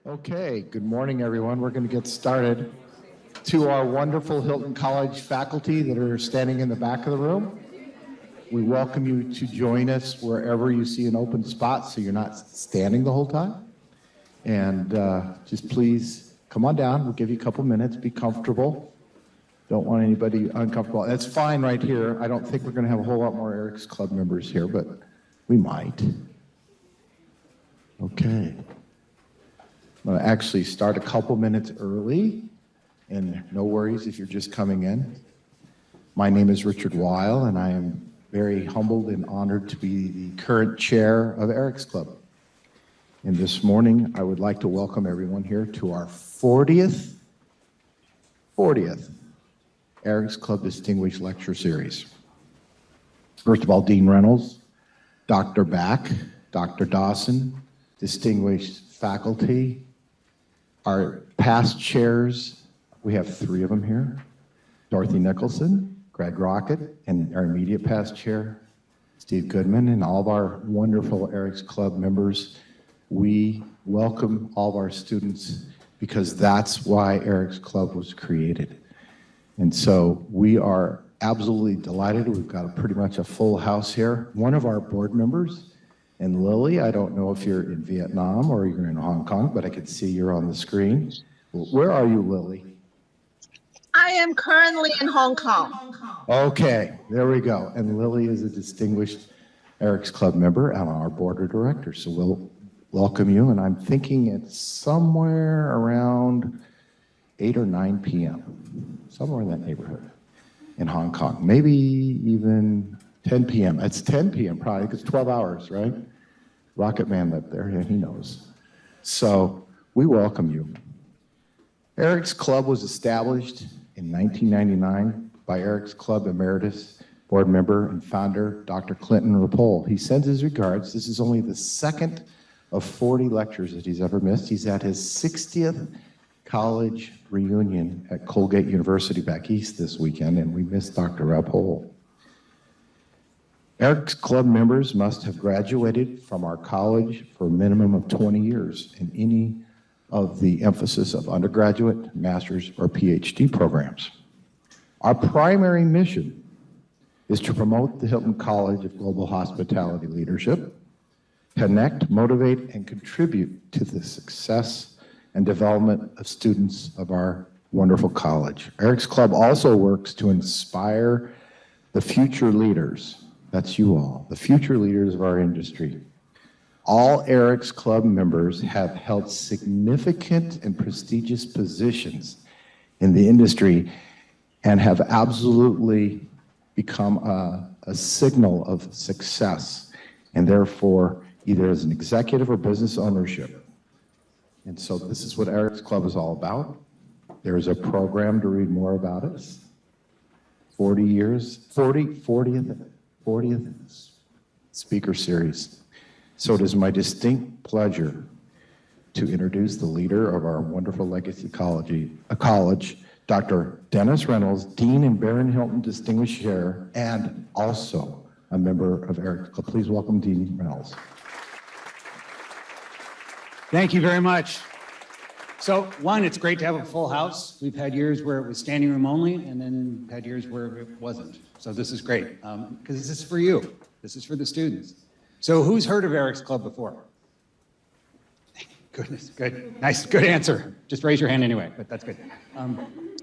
Okay, good morning, everyone. We're going to get started. To our wonderful Hilton College faculty that are standing in the back of the room, we welcome you to join us wherever you see an open spot so you're not standing the whole time. And just please come on down. We'll give you a couple minutes. Be comfortable. Don't want anybody uncomfortable. That's fine right here. I don't think we're going to have a whole lot more Eric's Club members here, but we might. Okay. I'm going to actually start a couple minutes early, and no worries if you're just coming in. My name is Richard Weil, and I am very humbled and honored to be the current chair of Eric's Club. And this morning, I would like to welcome everyone here to our 40th Eric's Club Distinguished Lecture Series. First of all, Dean Reynolds, Dr. Back, Dr. Dawson, distinguished faculty, our past chairs, we have 3 of them here, Dorothy Nicholson, Greg Rocket, and our immediate past chair, Steve Goodman, and all of our wonderful Eric's Club members. We welcome all of our students because that's why Eric's Club was created. And so we are absolutely delighted. We've got pretty much a full house here. One of our board members, and Lily, I don't know if you're in Vietnam or you're in Hong Kong, but I can see you're on the screen. Where are you, Lily? I am currently in Hong Kong. Okay, there we go. And Lily is a distinguished Eric's Club member and our board of directors. So we'll welcome you. And I'm thinking it's somewhere around 8 or 9 p.m., somewhere in that neighborhood in Hong Kong. Maybe even 10 p.m. It's 10 p.m. probably, because 12 hours, right? Rocket Man lived there, and he knows. So we welcome you. Eric's Club was established in 1999 by Eric's Club Emeritus board member and founder, Dr. Clinton Rapole. He sends his regards. This is only the second of 40 lectures that he's ever missed. He's at his 60th college reunion at Colgate University back east this weekend, and we missed Dr. Rapole. Eric's Club members must have graduated from our college for a minimum of 20 years in any of the emphasis of undergraduate, master's, or PhD programs. Our primary mission is to promote the Hilton College of Global Hospitality Leadership, connect, motivate, and contribute to the success and development of students of our wonderful college. Eric's Club also works to inspire the future leaders. That's you all, the future leaders of our industry. All Eric's Club members have held significant and prestigious positions in the industry and have absolutely become a signal of success, and therefore either as an executive or business ownership. And so this is what Eric's Club is all about. There's a program to read more about us. 40 years, 40th speaker series. So it is my distinct pleasure to introduce the leader of our wonderful legacy college, Dr. Dennis Reynolds, Dean and Baron Hilton Distinguished Chair, and also a member of Eric's Club. Please welcome Dean Reynolds. Thank you very much. So one, it's great to have a full house. We've had years where it was standing room only, and then had years where it wasn't. So this is great, because this is for you. This is for the students. So who's heard of Eric's Club before? Goodness, good, nice, good answer. Just raise your hand anyway, but that's good.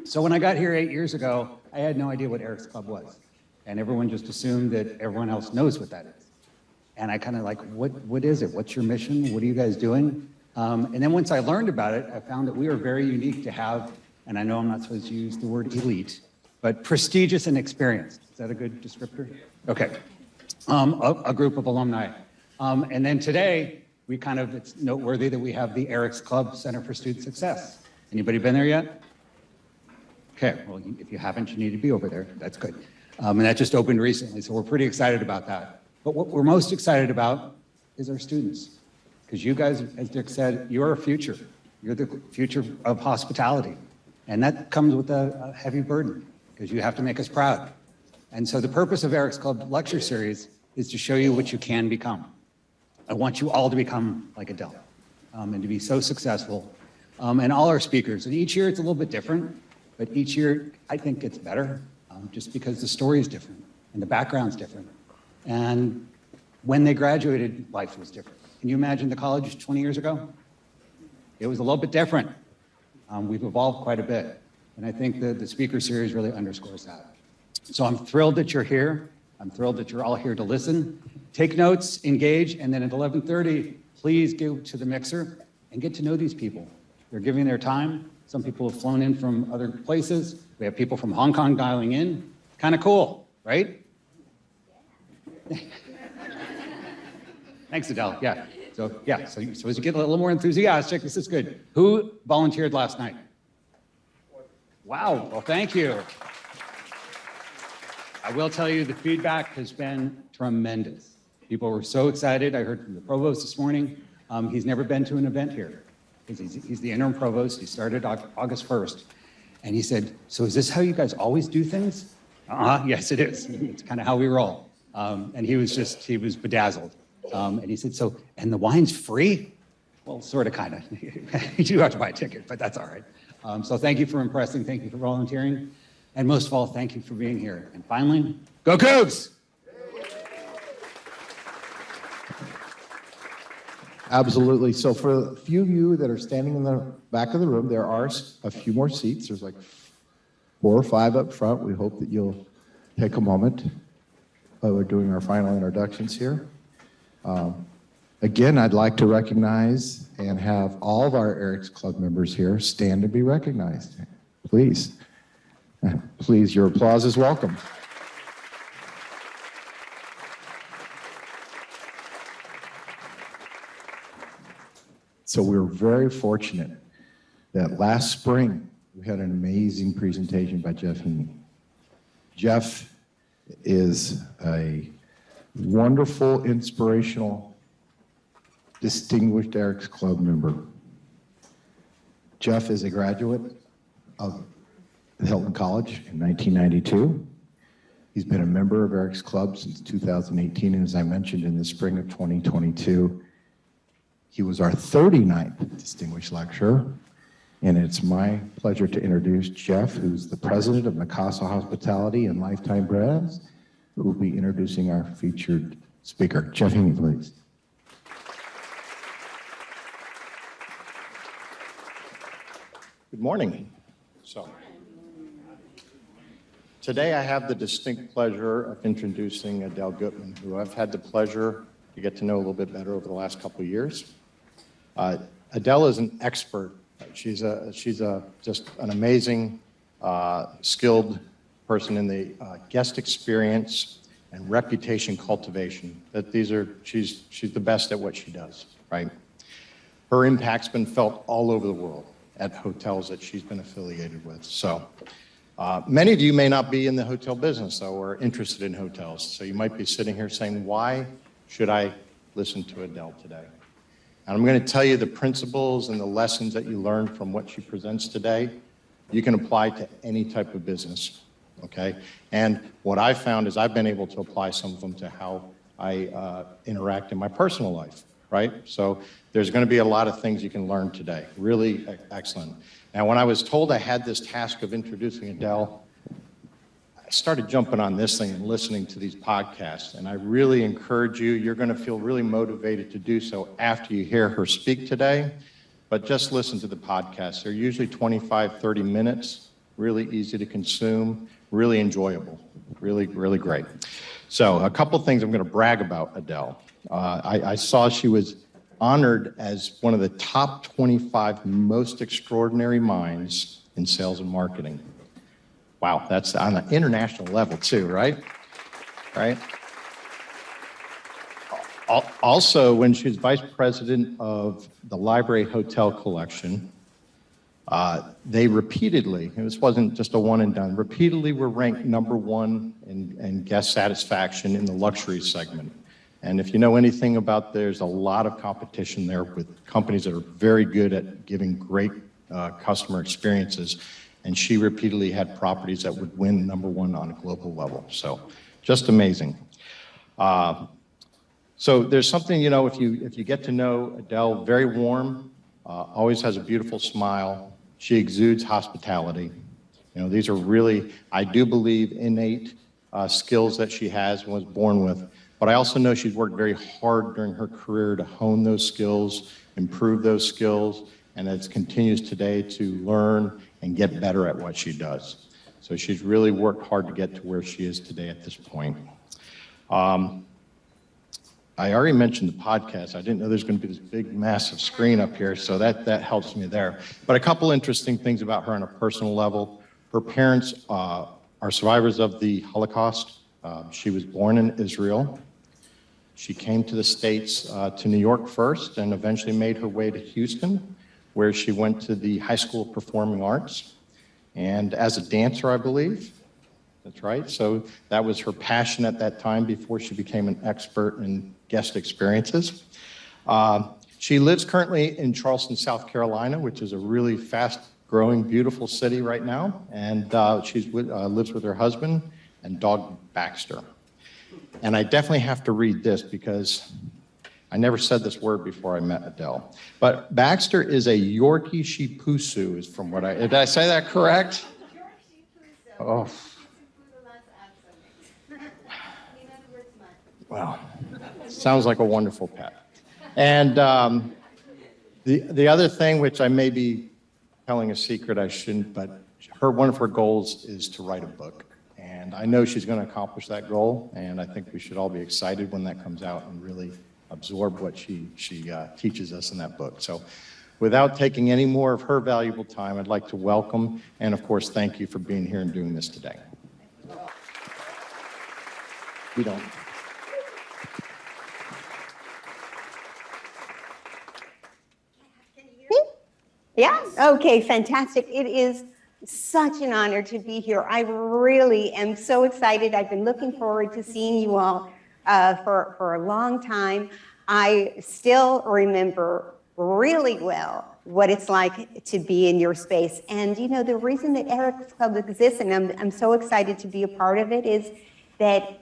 So when I got here 8 years ago, I had no idea what Eric's Club was. And everyone just assumed that everyone else knows what that is. And I kind of like, what is it? What's your mission? What are you guys doing? And then once I learned about it, I found that we are very unique to have, and I know I'm not supposed to use the word elite, but prestigious and experienced. Is that a good descriptor? Okay. A group of alumni. And then today, it's noteworthy that we have the Eric's Club Center for Student Success. Anybody been there yet? Okay, well, if you haven't, you need to be over there. That's good. And that just opened recently, so we're pretty excited about that. But what we're most excited about is our students. Because you guys, as Dick said, you're our future. You're the future of hospitality. And that comes with a heavy burden, because you have to make us proud. And so the purpose of Eric's Club Lecture Series is to show you what you can become. I want you all to become like Adele. and to be so successful. And all our speakers, and each year it's a little bit different, but each year I think gets better, just because the story is different and the background's different. And when they graduated, life was different. Can you imagine the college 20 years ago? It was a little bit different. We've evolved quite a bit. And I think the speaker series really underscores that. So I'm thrilled that you're here. I'm thrilled that you're all here to listen, take notes, engage, and then at 11:30, please go to the mixer and get to know these people. They're giving their time. Some people have flown in from other places. We have people from Hong Kong dialing in. Kind of cool, right? Thanks, Adele. Yeah. So as you get a little more enthusiastic, this is good. Who volunteered last night? Wow. Well, thank you. I will tell you the feedback has been tremendous. People were so excited. I heard from the provost this morning. He's never been to an event here. He's the interim provost. He started August 1st. And he said, so is this how you guys always do things? Yes, it is. It's kind of how we roll. And he was bedazzled. And he said, so, and the wine's free? Well, sort of, kind of. You do have to buy a ticket, but that's all right. So thank you for impressing. Thank you for volunteering. And most of all, thank you for being here. And finally, go Cougs! Absolutely. So for a few of you that are standing in the back of the room, there are a few more seats. There's like 4 or 5 up front. We hope that you'll take a moment while we're doing our final introductions here. Again, I'd like to recognize and have all of our Eric's Club members here stand to be recognized. Please. Please, your applause is welcome. So we're very fortunate that last spring we had an amazing presentation by Jeff Heaney. Jeff is a wonderful, inspirational, distinguished Eric's Club member. Jeff is a graduate of Hilton College in 1992. He's been a member of Eric's Club since 2018, and as I mentioned, in the spring of 2022, he was our 39th Distinguished Lecturer, and it's my pleasure to introduce Jeff, who's the president of Mikasa Hospitality and Lifetime Brands, who will be introducing our featured speaker. Jeff Heaney, please. Good morning. Today I have the distinct pleasure of introducing Adele Gutman, who I've had the pleasure to get to know a little bit better over the last couple of years. Adele is an expert. She's just an amazing, skilled person in the guest experience and reputation cultivation. She's the best at what she does, right? Her impact's been felt all over the world at hotels that she's been affiliated with. So many of you may not be in the hotel business, though, or interested in hotels. So you might be sitting here saying, why should I listen to Adele today? And I'm going to tell you the principles and the lessons that you learn from what she presents today, you can apply to any type of business, okay? And what I found is I've been able to apply some of them to how I interact in my personal life, right? So there's going to be a lot of things you can learn today. Really excellent. Now, when I was told I had this task of introducing Adele, I started jumping on this thing and listening to these podcasts, and I really encourage you, you're going to feel really motivated to do so after you hear her speak today, but just listen to the podcasts. They're usually 25, 30 minutes, really easy to consume, really enjoyable, really, really great. So a couple things I'm going to brag about Adele. I saw she was honored as one of the top 25 most extraordinary minds in sales and marketing. Wow, that's on an international level too, right? Right? Also, when she was vice president of the Library Hotel Collection, they repeatedly, and this wasn't just a one and done, repeatedly were ranked #1 in guest satisfaction in the luxury segment. And if you know anything about, there's a lot of competition there with companies that are very good at giving great customer experiences. And she repeatedly had properties that would win #1 on a global level. So just amazing. So there's something, you know, if you get to know Adele, very warm, always has a beautiful smile. She exudes hospitality. You know, these are really, I do believe, innate skills that she has and was born with. But I also know she's worked very hard during her career to hone those skills, improve those skills, and it continues today to learn and get better at what she does. So she's really worked hard to get to where she is today at this point. I already mentioned the podcast. I didn't know there's going to be this big, massive screen up here, so that helps me there. But a couple interesting things about her on a personal level. Her parents are survivors of the Holocaust. She was born in Israel. She came to the States, to New York first, and eventually made her way to Houston, where she went to the High School of Performing Arts. And as a dancer, I believe. That's right. So that was her passion at that time before she became an expert in guest experiences. She lives currently in Charleston, South Carolina, which is a really fast-growing, beautiful city right now. And she lives with her husband and dog Baxter. And I definitely have to read this because I never said this word before I met Adele. But Baxter is a Yorkie Shih Tzu, is from what did I say that correct? Oh. Well, sounds like a wonderful pet. And the other thing, which I may be telling a secret I shouldn't, but one of her goals is to write a book. And I know she's going to accomplish that goal, and I think we should all be excited when that comes out and really absorb what she teaches us in that book. So without taking any more of her valuable time, I'd like to welcome and, of course, thank you for being here and doing this today. We don't. Yeah, okay, fantastic. It is such an honor to be here. I really am so excited. I've been looking forward to seeing you all for a long time. I still remember really well what it's like to be in your space. And you know, the reason that Eric's Club exists, and I'm so excited to be a part of it, is that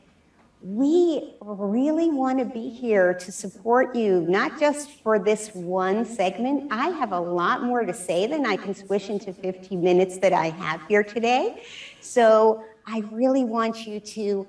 we really want to be here to support you, not just for this one segment. I have a lot more to say than I can squish into 15 minutes that I have here today. So I really want you to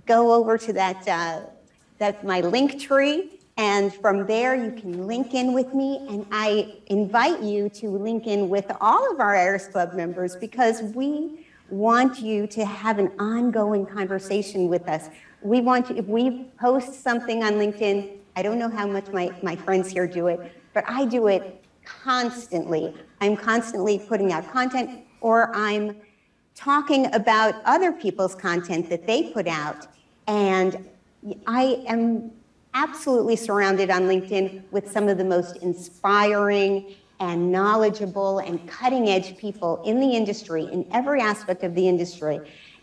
go over to that's my link tree. And from there, you can link in with me. And I invite you to link in with all of our Heirs Club members, because we want you to have an ongoing conversation with us. We want to, if we post something on LinkedIn, I don't know how much my friends here do it, but I do it constantly. I'm constantly putting out content, or I'm talking about other people's content that they put out. And I am absolutely surrounded on LinkedIn with some of the most inspiring and knowledgeable and cutting edge people in the industry, in every aspect of the industry.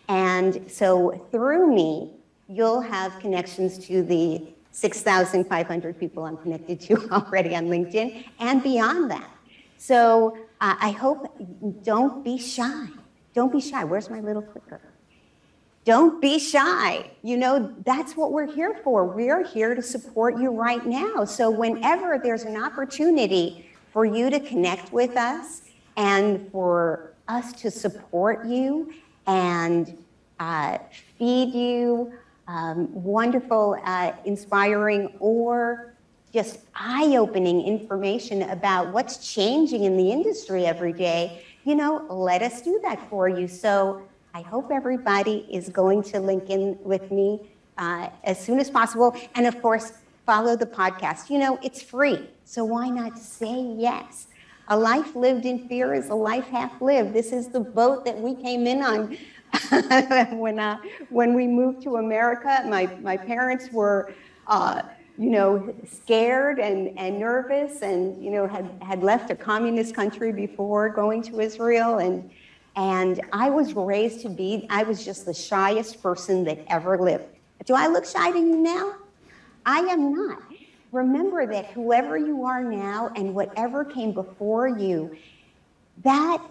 And so through me, you'll have connections to the 6,500 people I'm connected to already on LinkedIn and beyond that. So I hope, don't be shy. Don't be shy. Where's my little clicker? Don't be shy. You know, that's what we're here for. We're here to support you right now. So whenever there's an opportunity for you to connect with us and for us to support you and feed you wonderful, inspiring, or just eye-opening information about what's changing in the industry every day, you know, let us do that for you. So I hope everybody is going to link in with me as soon as possible. And of course, follow the podcast. You know, it's free, so why not say yes? A life lived in fear is a life half lived. This is the boat that we came in on when we moved to America. My parents were, you know, scared and nervous, and you know, had left a communist country before going to Israel, and I was raised to be. I was just the shyest person that ever lived. Do I look shy to you now? I am not. Remember that whoever you are now and whatever came before you, that,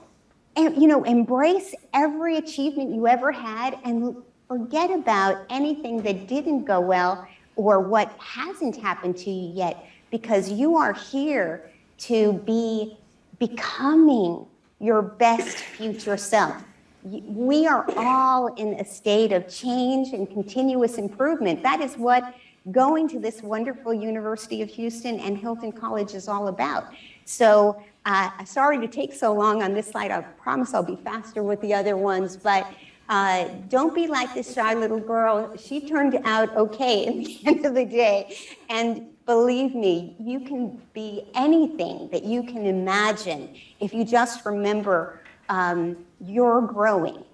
you know, embrace every achievement you ever had and forget about anything that didn't go well or what hasn't happened to you yet, because you are here to be becoming your best future self. We are all in a state of change and continuous improvement. That is what going to this wonderful University of Houston and Hilton College is all about. So sorry to take so long on this slide. I promise I'll be faster with the other ones, but don't be like this shy little girl. She turned out okay in the end of the day. And believe me, you can be anything that you can imagine if you just remember you're growing.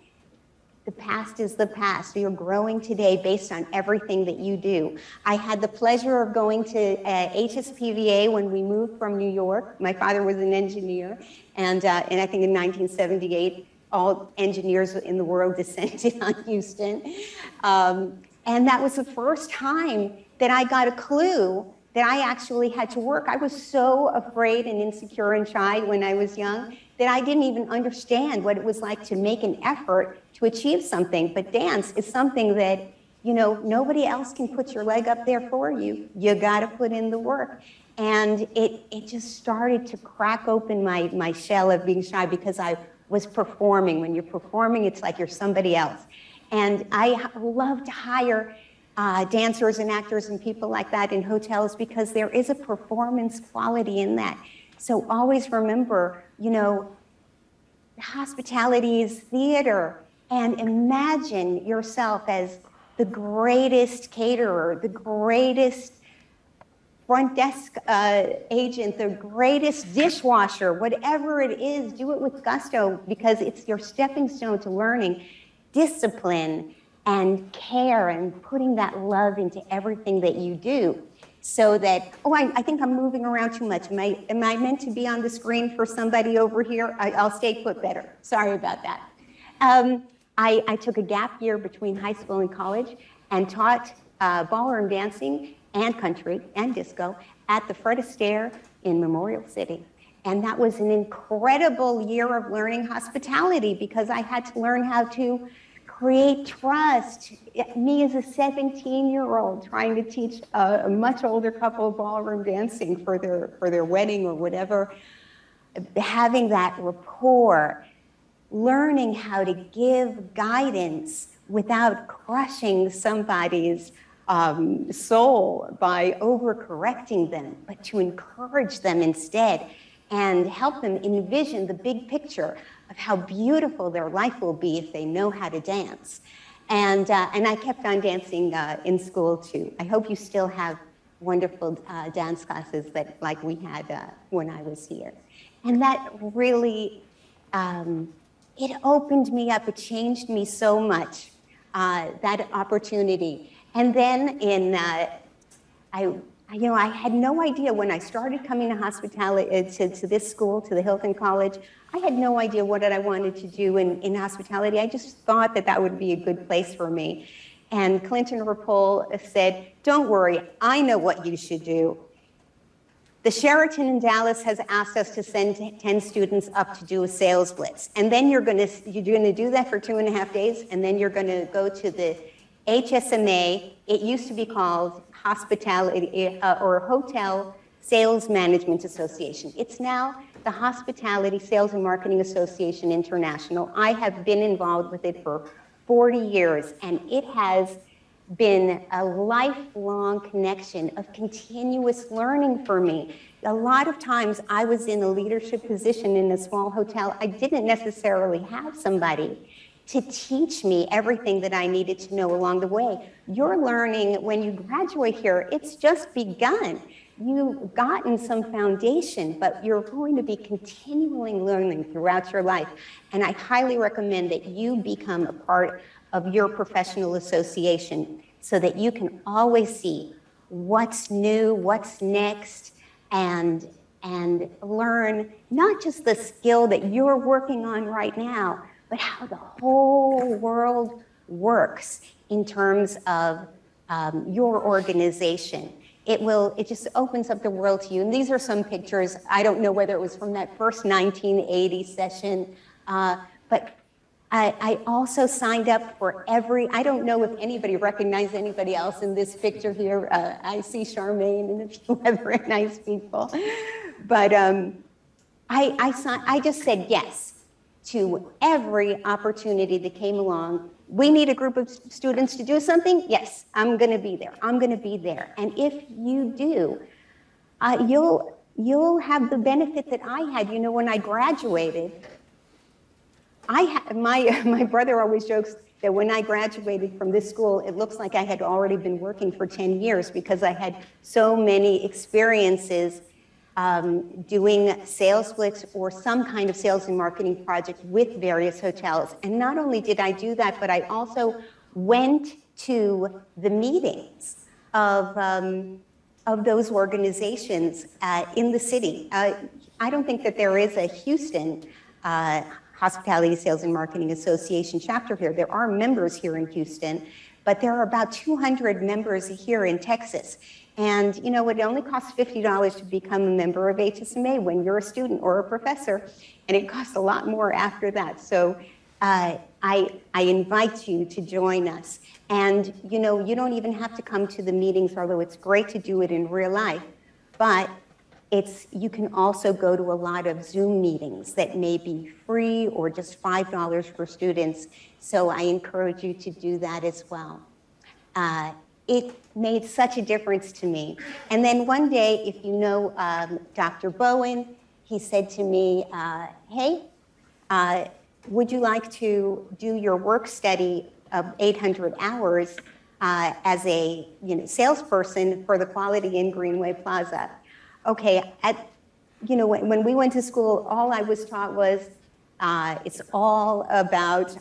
The past is the past. You're growing today based on everything that you do. I had the pleasure of going to HSPVA when we moved from New York. My father was an engineer, and I think in 1978, all engineers in the world descended on Houston. And that was the first time that I got a clue that I actually had to work. I was so afraid and insecure and shy when I was young that I didn't even understand what it was like to make an effort to achieve something. But dance is something that, nobody else can put your leg up there for you. You gotta put in the work. And it just started to crack open my shell of being shy because I was performing. When you're performing, it's like you're somebody else. And I love to hire dancers and actors and people like that in hotels because there is a performance quality in that. So always remember, hospitality is theater, and imagine yourself as the greatest caterer, the greatest front desk agent, the greatest dishwasher, whatever it is, do it with gusto because it's your stepping stone to learning discipline and care and putting that love into everything that you do. So that, I think I'm moving around too much. Am I meant to be on the screen for somebody over here? I'll stay put better. Sorry about that. I took a gap year between high school and college and taught ballroom dancing and country and disco at the Fred Astaire in Memorial City. And that was an incredible year of learning hospitality because I had to learn how to create trust. Me as a 17-year-old trying to teach a much older couple ballroom dancing for their wedding or whatever, having that rapport, learning how to give guidance without crushing somebody's soul by overcorrecting them, but to encourage them instead and help them envision the big picture of how beautiful their life will be if they know how to dance. And I kept on dancing in school too. I hope you still have wonderful dance classes like we had when I was here. And that really, it opened me up. It changed me so much, that opportunity. And then I had no idea when I started coming to hospitality, to this school, to the Hilton College, I had no idea what I wanted to do in hospitality. I just thought that would be a good place for me. And Clinton Rapole said, don't worry, I know what you should do. The Sheraton in Dallas has asked us to send 10 students up to do a sales blitz. And then you're gonna do that for 2.5 days, and then you're gonna go to the HSMA. It used to be called Hospitality or Hotel Sales Management Association. It's now the Hospitality Sales and Marketing Association International. I have been involved with it for 40 years, and it has been a lifelong connection of continuous learning for me. A lot of times I was in a leadership position in a small hotel. I didn't necessarily have somebody to teach me everything that I needed to know along the way. You're learning when you graduate here, it's just begun. You've gotten some foundation, but you're going to be continually learning throughout your life. And I highly recommend that you become a part of your professional association so that you can always see what's new, what's next, and learn not just the skill that you're working on right now, but how the whole world works in terms of your organization. It just opens up the world to you. And these are some pictures. I don't know whether it was from that first 1980 session, but I also signed up for I don't know if anybody recognized anybody else in this picture here. I see Charmaine and a few other nice people. But I just said yes to every opportunity that came along. We need a group of students to do something. Yes, I'm going to be there. I'm going to be there. And if you do, you'll have the benefit that I had. You know, when I graduated, my brother always jokes that when I graduated from this school, it looks like I had already been working for 10 years because I had so many experiences doing sales splits or some kind of sales and marketing project with various hotels. And not only did I do that, but I also went to the meetings of those organizations in the city. I don't think that there is a Houston Hospitality Sales and Marketing Association chapter here. There are members here in Houston, but there are about 200 members here in Texas. And you know, it only costs $50 to become a member of HSMA when you're a student or a professor, and it costs a lot more after that. So I invite you to join us. And you know, you don't even have to come to the meetings, although it's great to do it in real life, but you can also go to a lot of Zoom meetings that may be free or just $5 for students. So I encourage you to do that as well. It made such a difference to me. And then one day, if you know Dr. Bowen, he said to me, hey, would you like to do your work study of 800 hours as a salesperson for the Quality Inn Greenway Plaza? Okay, when we went to school, all I was taught was it's all about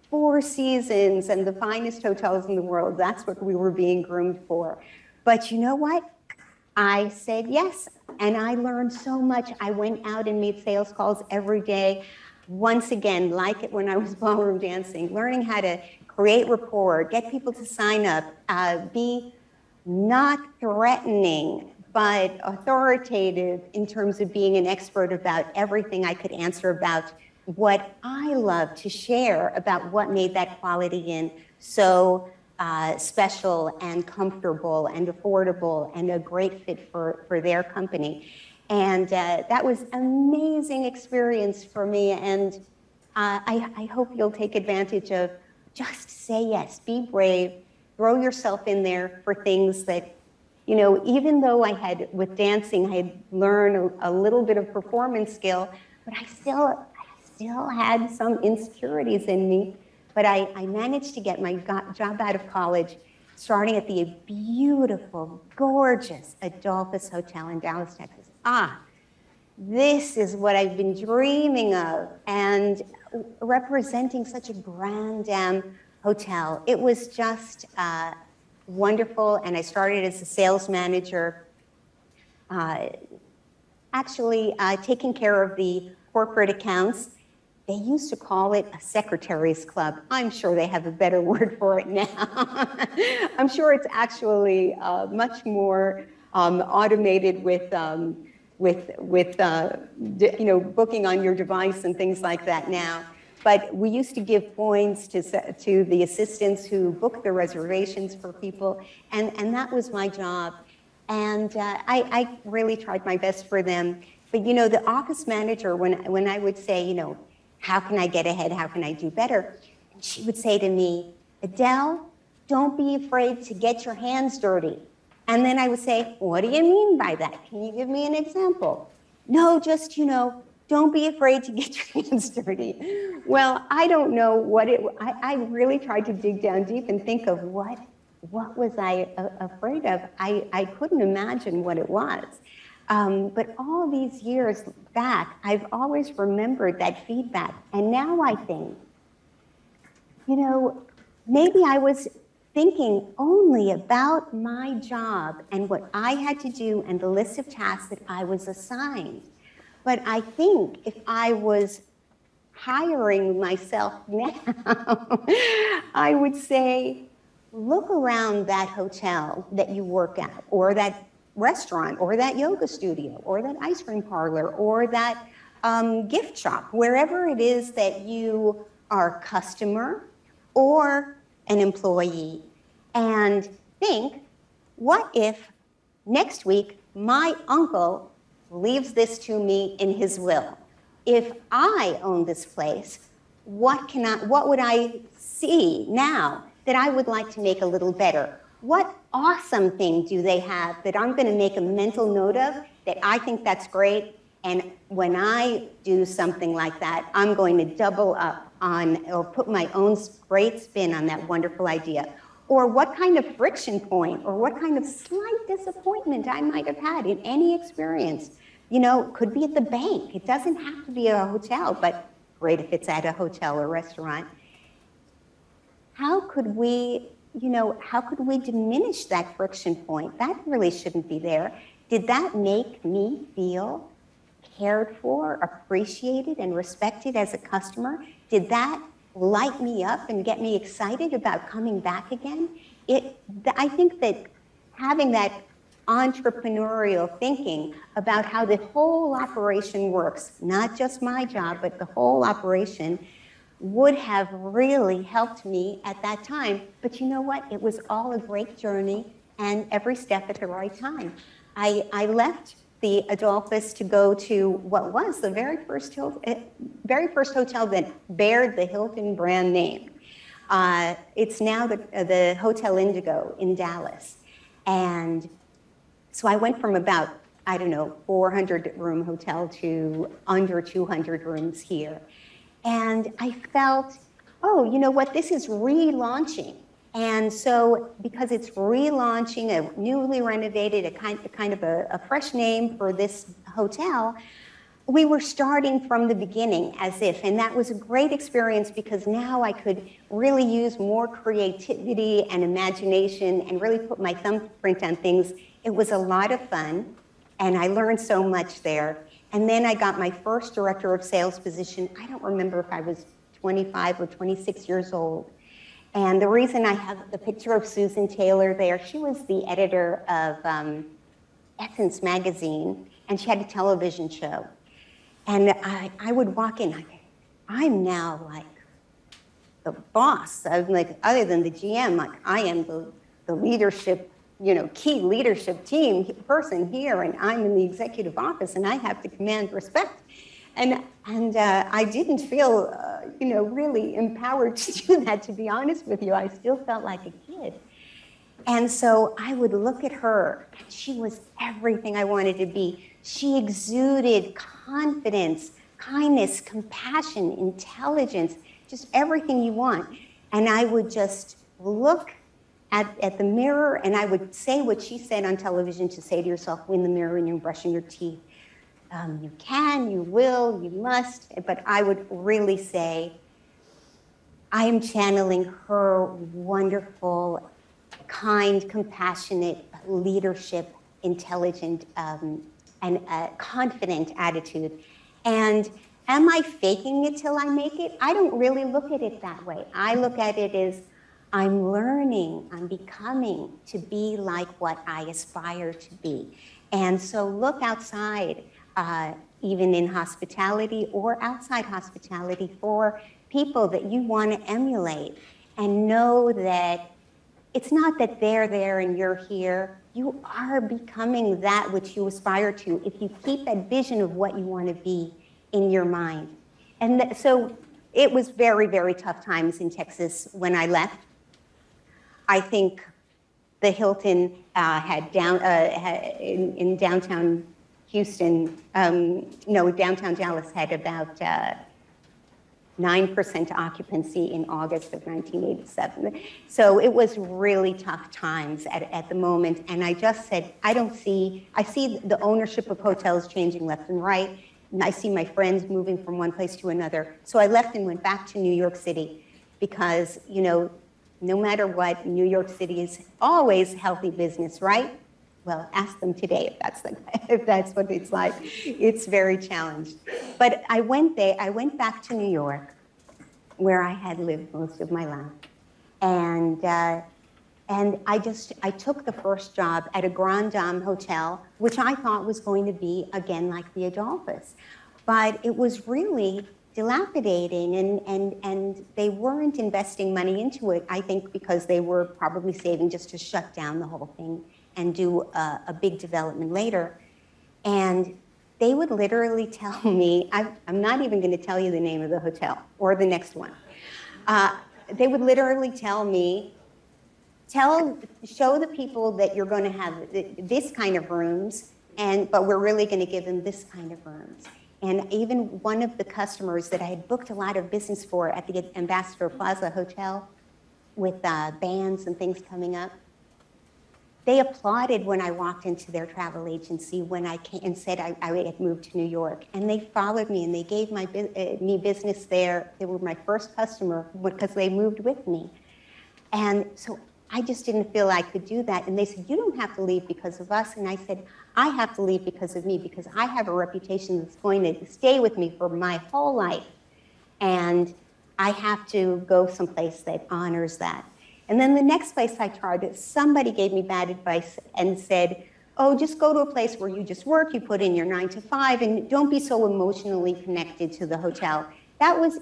Four Seasons and the finest hotels in the world. That's what we were being groomed for. But you know what? I said yes, and I learned so much. I went out and made sales calls every day. Once again, like it when I was ballroom dancing, learning how to create rapport, get people to sign up, be not threatening, but authoritative in terms of being an expert about everything I could answer about what I love to share about what made that Quality Inn so special and comfortable and affordable and a great fit for their company. And that was an amazing experience for me. And I hope you'll take advantage of just say yes, be brave, throw yourself in there for things that, you know, even though with dancing, I had learned a little bit of performance skill, but I still had some insecurities in me. But I managed to get my job out of college, starting at the beautiful, gorgeous Adolphus Hotel in Dallas, Texas. This is what I've been dreaming of, and representing such a grand hotel. It was just wonderful, and I started as a sales manager, actually taking care of the corporate accounts. They used to call it a secretary's club. I'm sure they have a better word for it now. I'm sure it's actually much more automated with booking on your device and things like that now. But we used to give points to the assistants who booked the reservations for people, and that was my job. And I really tried my best for them. But you know, the office manager, when I would say, you know, how can I get ahead? How can I do better? She would say to me, Adele, don't be afraid to get your hands dirty. And then I would say, what do you mean by that? Can you give me an example? No, just, you know, don't be afraid to get your hands dirty. Well, I don't know what I really tried to dig down deep and think of what was I afraid of? I couldn't imagine what it was. But all these years back, I've always remembered that feedback. And now I think, you know, maybe I was thinking only about my job and what I had to do and the list of tasks that I was assigned. But I think if I was hiring myself now, I would say, look around that hotel that you work at, or that restaurant, or that yoga studio, or that ice cream parlor, or that gift shop, wherever it is that you are a customer or an employee, and think, what if next week my uncle leaves this to me in his will. If I own this place, what would I see now that I would like to make a little better? What awesome thing do they have that I'm going to make a mental note of that I think that's great? And when I do something like that, I'm going to double up on or put my own great spin on that wonderful idea. Or what kind of friction point or what kind of slight disappointment I might have had in any experience. You know, it could be at the bank. It doesn't have to be a hotel, but great if it's at a hotel or restaurant. How could we diminish that friction point? That really shouldn't be there. Did that make me feel cared for, appreciated, and respected as a customer? Did that light me up and get me excited about coming back again? I think that having that entrepreneurial thinking about how the whole operation works, not just my job, but the whole operation, would have really helped me at that time. But you know what? It was all a great journey and every step at the right time. I left the Adolphus to go to what was the very first hotel that bared the Hilton brand name. It's now the Hotel Indigo in Dallas. And so I went from about, 400 room hotel to under 200 rooms here. And I felt, oh, you know what, this is relaunching. And so because it's relaunching, a newly renovated, a kind of a fresh name for this hotel, we were starting from the beginning as if, and that was a great experience because now I could really use more creativity and imagination and really put my thumbprint on things. It was a lot of fun, and I learned so much there. And then I got my first director of sales position. I don't remember if I was 25 or 26 years old. And the reason I have the picture of Susan Taylor there, she was the editor of Essence magazine, and she had a television show. And I would walk in, I'm now like the boss. I'm like, other than the GM, like I am the leadership, key leadership team person here, and I'm in the executive office, and I have to command respect. And I didn't feel, really empowered to do that, to be honest with you. I still felt like a kid. And so I would look at her, and she was everything I wanted to be. She exuded confidence, kindness, compassion, intelligence, just everything you want. And I would just look at the mirror, and I would say what she said on television to say to yourself in the mirror when you're brushing your teeth. You can, you will, you must, but I would really say, I am channeling her wonderful, kind, compassionate, leadership, intelligent, and confident attitude. And am I faking it till I make it? I don't really look at it that way. I look at it as I'm learning, I'm becoming to be like what I aspire to be. And so look outside, even in hospitality or outside hospitality, for people that you want to emulate, and know that it's not that they're there and you're here. You are becoming that which you aspire to if you keep that vision of what you want to be in your mind. And so it was very, very tough times in Texas when I left. I think the Hilton in downtown Houston, downtown Dallas had about 9% occupancy in August of 1987. So it was really tough times at the moment. And I just said, I see the ownership of hotels changing left and right. And I see my friends moving from one place to another. So I left and went back to New York City because, no matter what, New York City is always healthy business, right? Well, ask them today if that's what it's like. It's very challenged. But I went back to New York, where I had lived most of my life. And I took the first job at a Grand Dame hotel, which I thought was going to be, again, like the Adolphus. But it was really dilapidating, and they weren't investing money into it, I think because they were probably saving just to shut down the whole thing and do a big development later. And they would literally tell me, I'm not even going to tell you the name of the hotel or the next one. They would literally tell me, show the people that you're going to have this kind of rooms, but we're really going to give them this kind of rooms. And even one of the customers that I had booked a lot of business for at the Ambassador Plaza Hotel with bands and things coming up, they applauded when I walked into their travel agency when I came and said I had moved to New York. And they followed me and they gave me business there. They were my first customer because they moved with me. And so I just didn't feel I could do that. And they said, you don't have to leave because of us. And I said, I have to leave because of me, because I have a reputation that's going to stay with me for my whole life. And I have to go someplace that honors that. And then the next place I tried, somebody gave me bad advice and said, oh, just go to a place where you just work, you put in your 9 to 5, and don't be so emotionally connected to the hotel. That was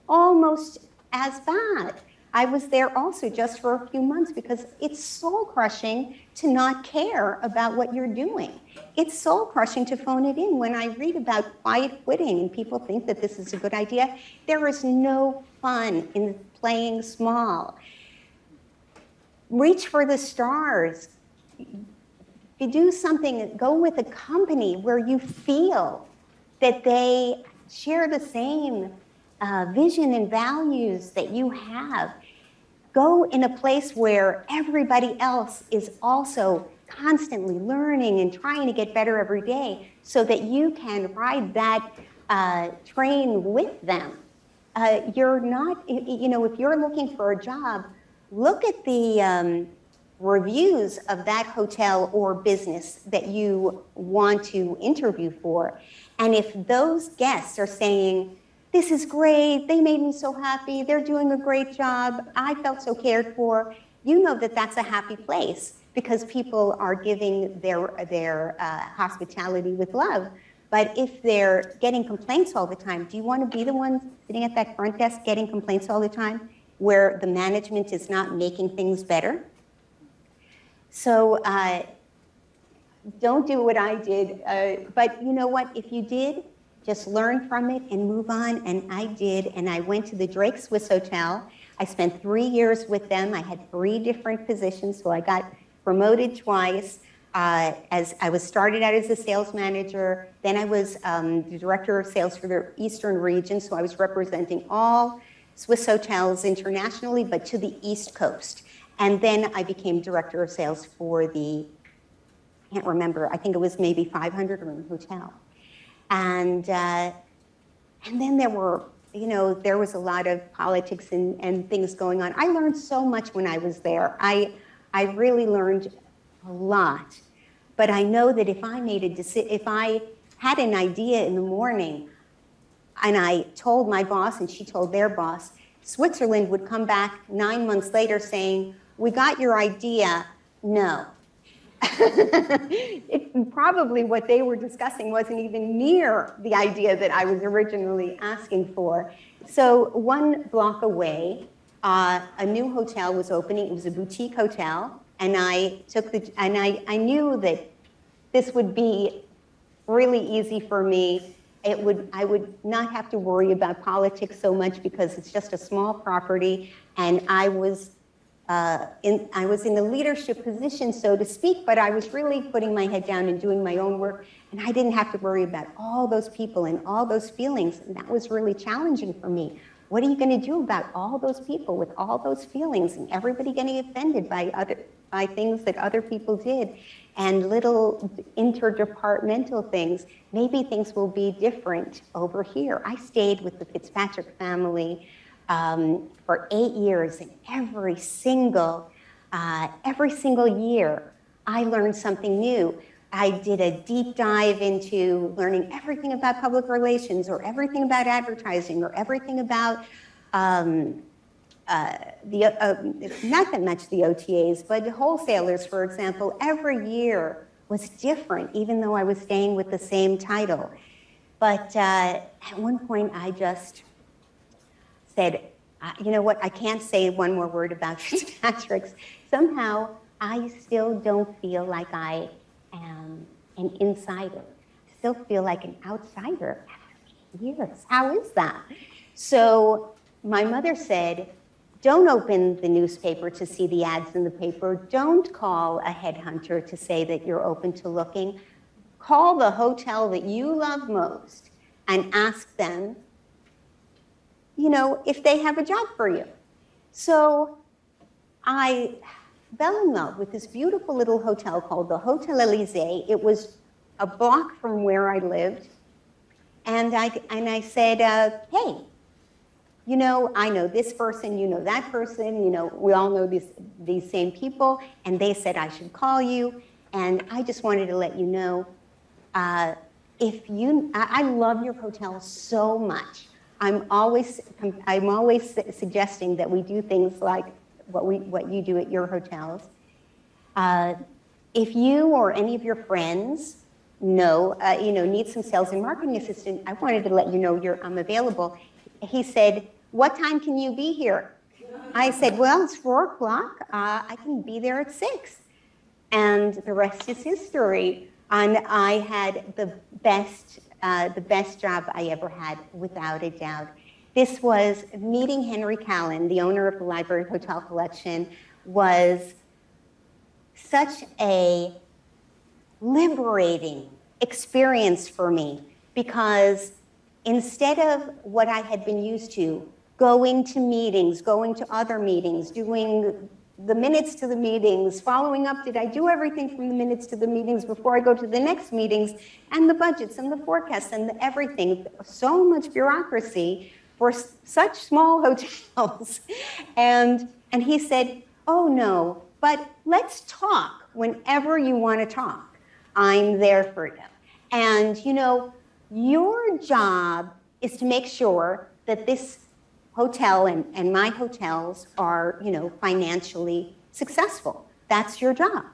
almost as bad. I was there also just for a few months because it's soul-crushing to not care about what you're doing. It's soul-crushing to phone it in. When I read about quiet quitting and people think that this is a good idea, there is no fun in playing small. Reach for the stars. If you do something, go with a company where you feel that they share the same vision and values that you have. Go in a place where everybody else is also constantly learning and trying to get better every day so that you can ride that train with them. You're not, if you're looking for a job, look at the reviews of that hotel or business that you want to interview for. And if those guests are saying, this is great, they made me so happy, they're doing a great job, I felt so cared for, you know that that's a happy place because people are giving their hospitality with love. But if they're getting complaints all the time, do you want to be the one sitting at that front desk getting complaints all the time, where the management is not making things better? So don't do what I did. But you know what? If you did, just learn from it and move on. And I did. And I went to the Drake Swiss Hotel. I spent 3 years with them. I had 3 different positions. So I got promoted twice. As I was started out as a sales manager. Then I was the director of sales for the Eastern region. So I was representing all Swiss hotels internationally, but to the East Coast. And then I became director of sales for the, I can't remember, I think it was maybe 500-room hotel. And then there was a lot of politics and things going on. I learned so much when I was there. I really learned a lot. But I know that if I had an idea in the morning, and I told my boss, and she told their boss, Switzerland would come back 9 months later saying, we got your idea, no. Probably what they were discussing wasn't even near the idea that I was originally asking for. So 1 block away, a new hotel was opening. It was a boutique hotel, and I knew that this would be really easy for me. I would not have to worry about politics so much because it's just a small property, and I was in a leadership position, so to speak, but I was really putting my head down and doing my own work, and I didn't have to worry about all those people and all those feelings, and that was really challenging for me. What are you going to do about all those people with all those feelings and everybody getting offended by things that other people did and little interdepartmental things? Maybe things will be different over here. I stayed with the Fitzpatrick family for 8 years, and every single year I learned something new. I did a deep dive into learning everything about public relations or everything about advertising or everything about not that much the OTAs, but wholesalers, for example. Every year was different, even though I was staying with the same title. But at one point I just said, you know what, I can't say one more word about Fitzpatrick's. Somehow I still don't feel like I am an insider. still feel like an outsider after 8 years. How is that? So my mother said, don't open the newspaper to see the ads in the paper. Don't call a headhunter to say that you're open to looking. Call the hotel that you love most and ask them, you know, if they have a job for you. So I fell in love with this beautiful little hotel called the Hotel Elysee. It was a block from where I lived. And I said, hey, you know, I know this person, you know that person, you know, we all know these same people. And they said I should call you. And I just wanted to let you know, I love your hotel so much. I'm always suggesting that we do things like what you do at your hotels. If you or any of your friends need some sales and marketing assistant, I wanted to let you know I'm available. He said, what time can you be here? I said, well, it's 4 o'clock. I can be there at 6. And the rest is history. And I had the best job I ever had, without a doubt. This was meeting Henry Callan, the owner of the Library Hotel Collection, was such a liberating experience for me, because instead of what I had been used to, going to meetings, going to other meetings, doing the minutes to the meetings, following up, did I do everything from the minutes to the meetings before I go to the next meetings, and the budgets and the forecasts and everything, so much bureaucracy for such small hotels. And he said, oh no, but let's talk whenever you want to talk. I'm there for you. And you know, your job is to make sure that this hotel and my hotels are, you know, financially successful. That's your job.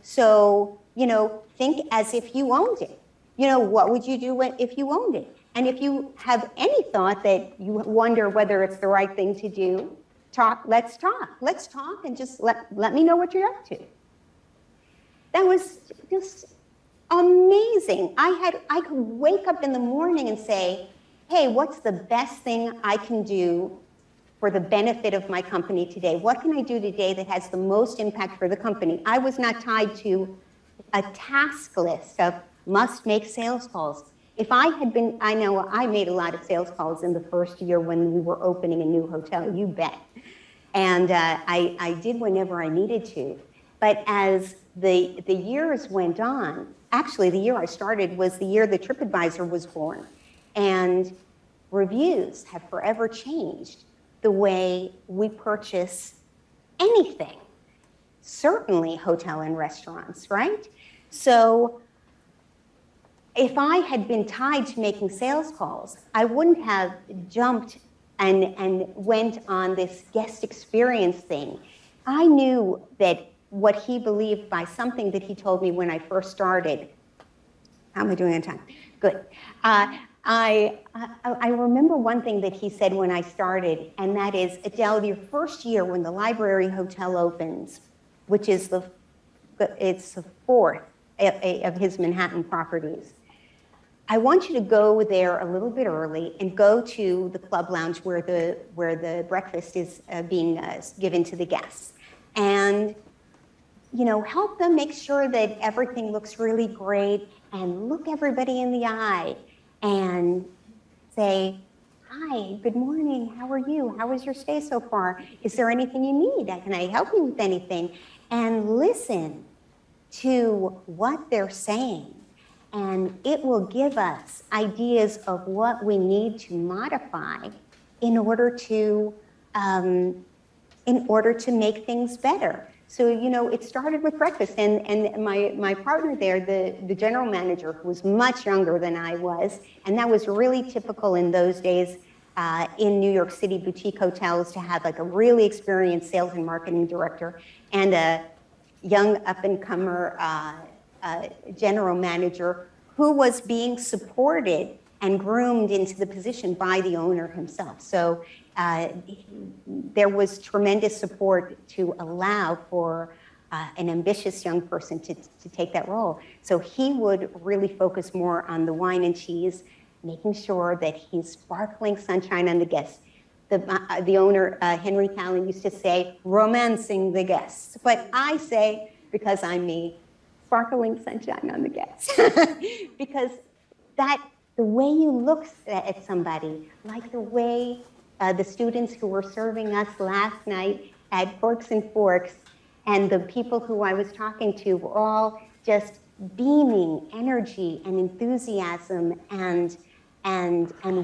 So, you know, think as if you owned it. You know, what would you do if you owned it? And if you have any thought that you wonder whether it's the right thing to do, let's talk and just let me know what you're up to. That was just amazing. I could wake up in the morning and say, hey, what's the best thing I can do for the benefit of my company today? What can I do today that has the most impact for the company? I was not tied to a task list of must make sales calls. If I had been, I know I made a lot of sales calls in the first year when we were opening a new hotel, you bet. And I did whenever I needed to. But as the years went on, actually the year I started was the year the TripAdvisor was born. And reviews have forever changed the way we purchase anything, certainly hotel and restaurants, right? So if I had been tied to making sales calls, I wouldn't have jumped and went on this guest experience thing. I knew that what he believed by something that he told me when I first started. How am I doing on time? Good. I remember one thing that he said when I started, and that is, Adele, your first year when the Library Hotel opens, which is it's the 4th of his Manhattan properties, I want you to go there a little bit early and go to the club lounge where the breakfast is being given to the guests, and you know, help them make sure that everything looks really great, and look everybody in the eye and say, hi, good morning, how are you? How was your stay so far? Is there anything you need? Can I help you with anything? And listen to what they're saying. And it will give us ideas of what we need to modify in order to make things better. So, you know, it started with breakfast, and my partner there, the general manager, who was much younger than I was, and that was really typical in those days in New York City boutique hotels to have like a really experienced sales and marketing director and a young up-and-comer general manager who was being supported and groomed into the position by the owner himself. So there was tremendous support to allow for an ambitious young person to take that role. So he would really focus more on the wine and cheese, making sure that he's sparkling sunshine on the guests. The owner, Henry Callan, used to say, romancing the guests. But I say, because I'm me, sparkling sunshine on the guests. Because the way you look at somebody, like the way the students who were serving us last night at Forks and Forks, and the people who I was talking to were all just beaming energy and enthusiasm and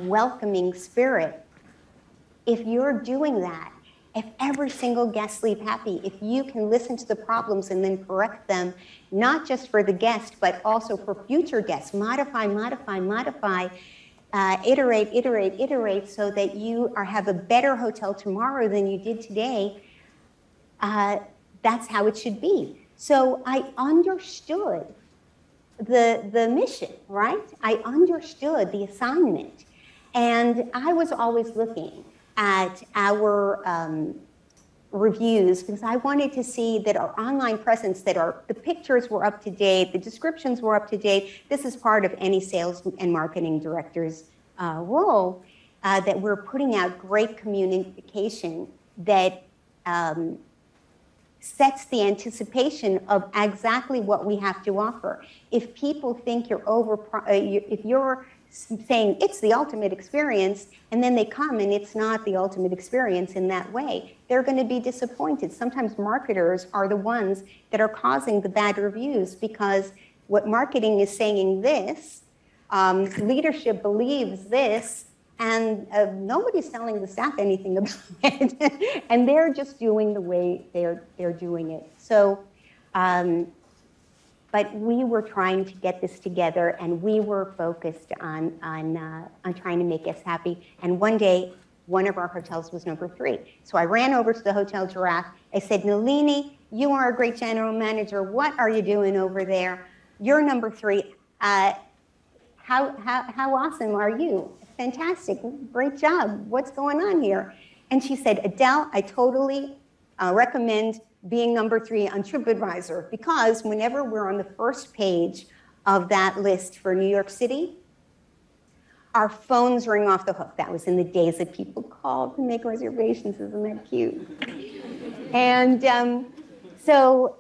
welcoming spirit. If you're doing that, if every single guest leaves happy, if you can listen to the problems and then correct them, not just for the guest, but also for future guests, modify, iterate, so that you have a better hotel tomorrow than you did today, that's how it should be. So I understood the mission, right? I understood the assignment. And I was always looking at our reviews because I wanted to see that our online presence, the pictures were up to date, the descriptions were up to date. This is part of any sales and marketing director's role, that we're putting out great communication that sets the anticipation of exactly what we have to offer. If people think if you're saying it's the ultimate experience, and then they come and it's not the ultimate experience in that way, they're going to be disappointed. Sometimes marketers are the ones that are causing the bad reviews because what marketing is saying this, leadership believes this, and nobody's telling the staff anything about it, and they're just doing the way they're doing it. So, but we were trying to get this together, and we were focused on trying to make us happy. And one day, one of our hotels was number 3. So I ran over to the Hotel Giraffe. I said, Nalini, you are a great general manager. What are you doing over there? You're number 3. How awesome are you? Fantastic, great job. What's going on here? And she said, Adele, I totally recommend being number 3 on TripAdvisor, because whenever we're on the first page of that list for New York City, our phones ring off the hook. That was in the days that people called to make reservations. Isn't that cute? And so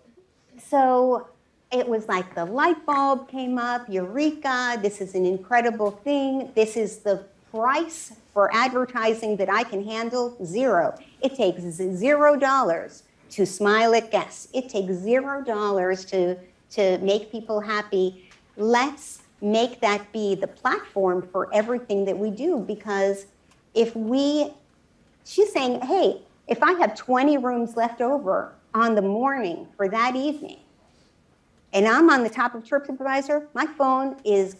it was like the light bulb came up, eureka, this is an incredible thing. This is the price for advertising that I can handle, 0. It takes $0 to smile at guests. It takes $0 to make people happy. Let's make that be the platform for everything that we do, because she's saying, hey, if I have 20 rooms left over on the morning for that evening, and I'm on the top of TripAdvisor, my phone is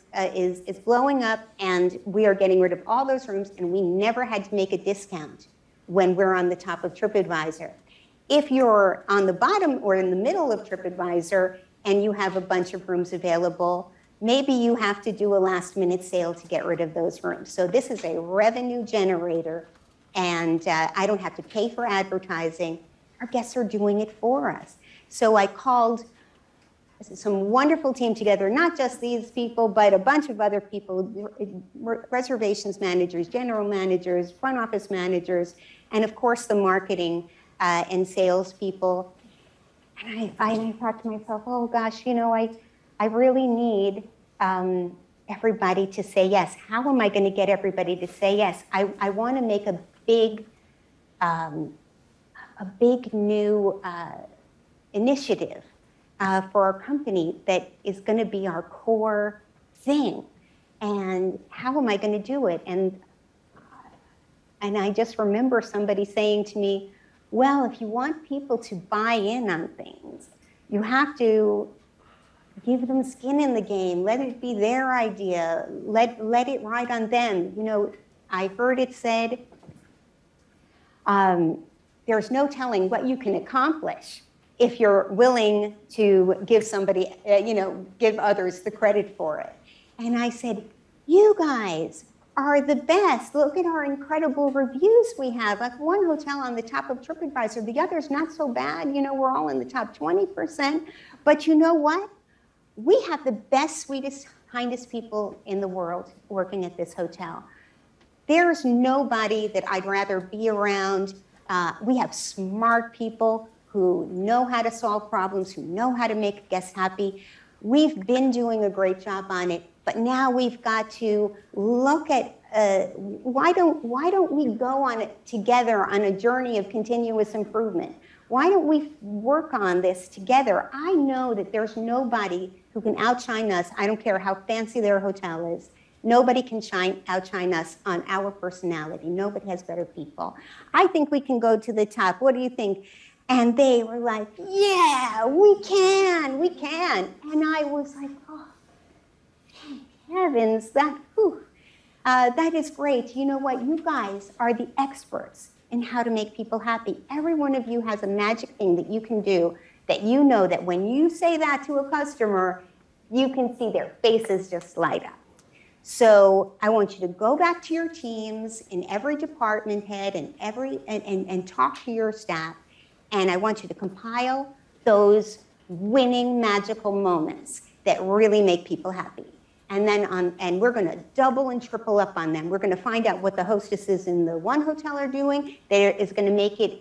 blowing up, and we are getting rid of all those rooms, and we never had to make a discount when we're on the top of TripAdvisor. If you're on the bottom or in the middle of TripAdvisor and you have a bunch of rooms available, maybe you have to do a last-minute sale to get rid of those rooms. So this is a revenue generator, and I don't have to pay for advertising. Our guests are doing it for us. So I called some wonderful team together, not just these people, but a bunch of other people, reservations managers, general managers, front office managers, and of course the marketing and sales people. And I thought to myself, oh gosh, I really need everybody to say yes. How am I going to get everybody to say yes? I want to make a big new initiative for our company that is going to be our core thing. And how am I going to do it? And I just remember somebody saying to me, well, if you want people to buy in on things, you have to give them skin in the game. Let it be their idea. Let it ride on them. I heard it said, there's no telling what you can accomplish if you're willing to give give others the credit for it. And I said, you guys, are the best. Look at our incredible reviews we have. Like one hotel on the top of TripAdvisor, the other's not so bad. You know, we're all in the top 20%. But you know what? We have the best, sweetest, kindest people in the world working at this hotel. There's nobody that I'd rather be around. We have smart people who know how to solve problems, who know how to make guests happy. We've been doing a great job on it, but now we've got to look at why don't we go on it together on a journey of continuous improvement? Why don't we work on this together? I know that there's nobody who can outshine us. I don't care how fancy their hotel is. Nobody can outshine us on our personality. Nobody has better people. I think we can go to the top. What do you think? And they were like, yeah, we can. And I was like, oh, thank heavens, that is great. You know what? You guys are the experts in how to make people happy. Every one of you has a magic thing that you can do that you know that when you say that to a customer, you can see their faces just light up. So I want you to go back to your teams in every department head and talk to your staff. And I want you to compile those winning magical moments that really make people happy. And then and we're going to double and triple up on them. We're going to find out what the hostesses in the one hotel are doing. That is going to make it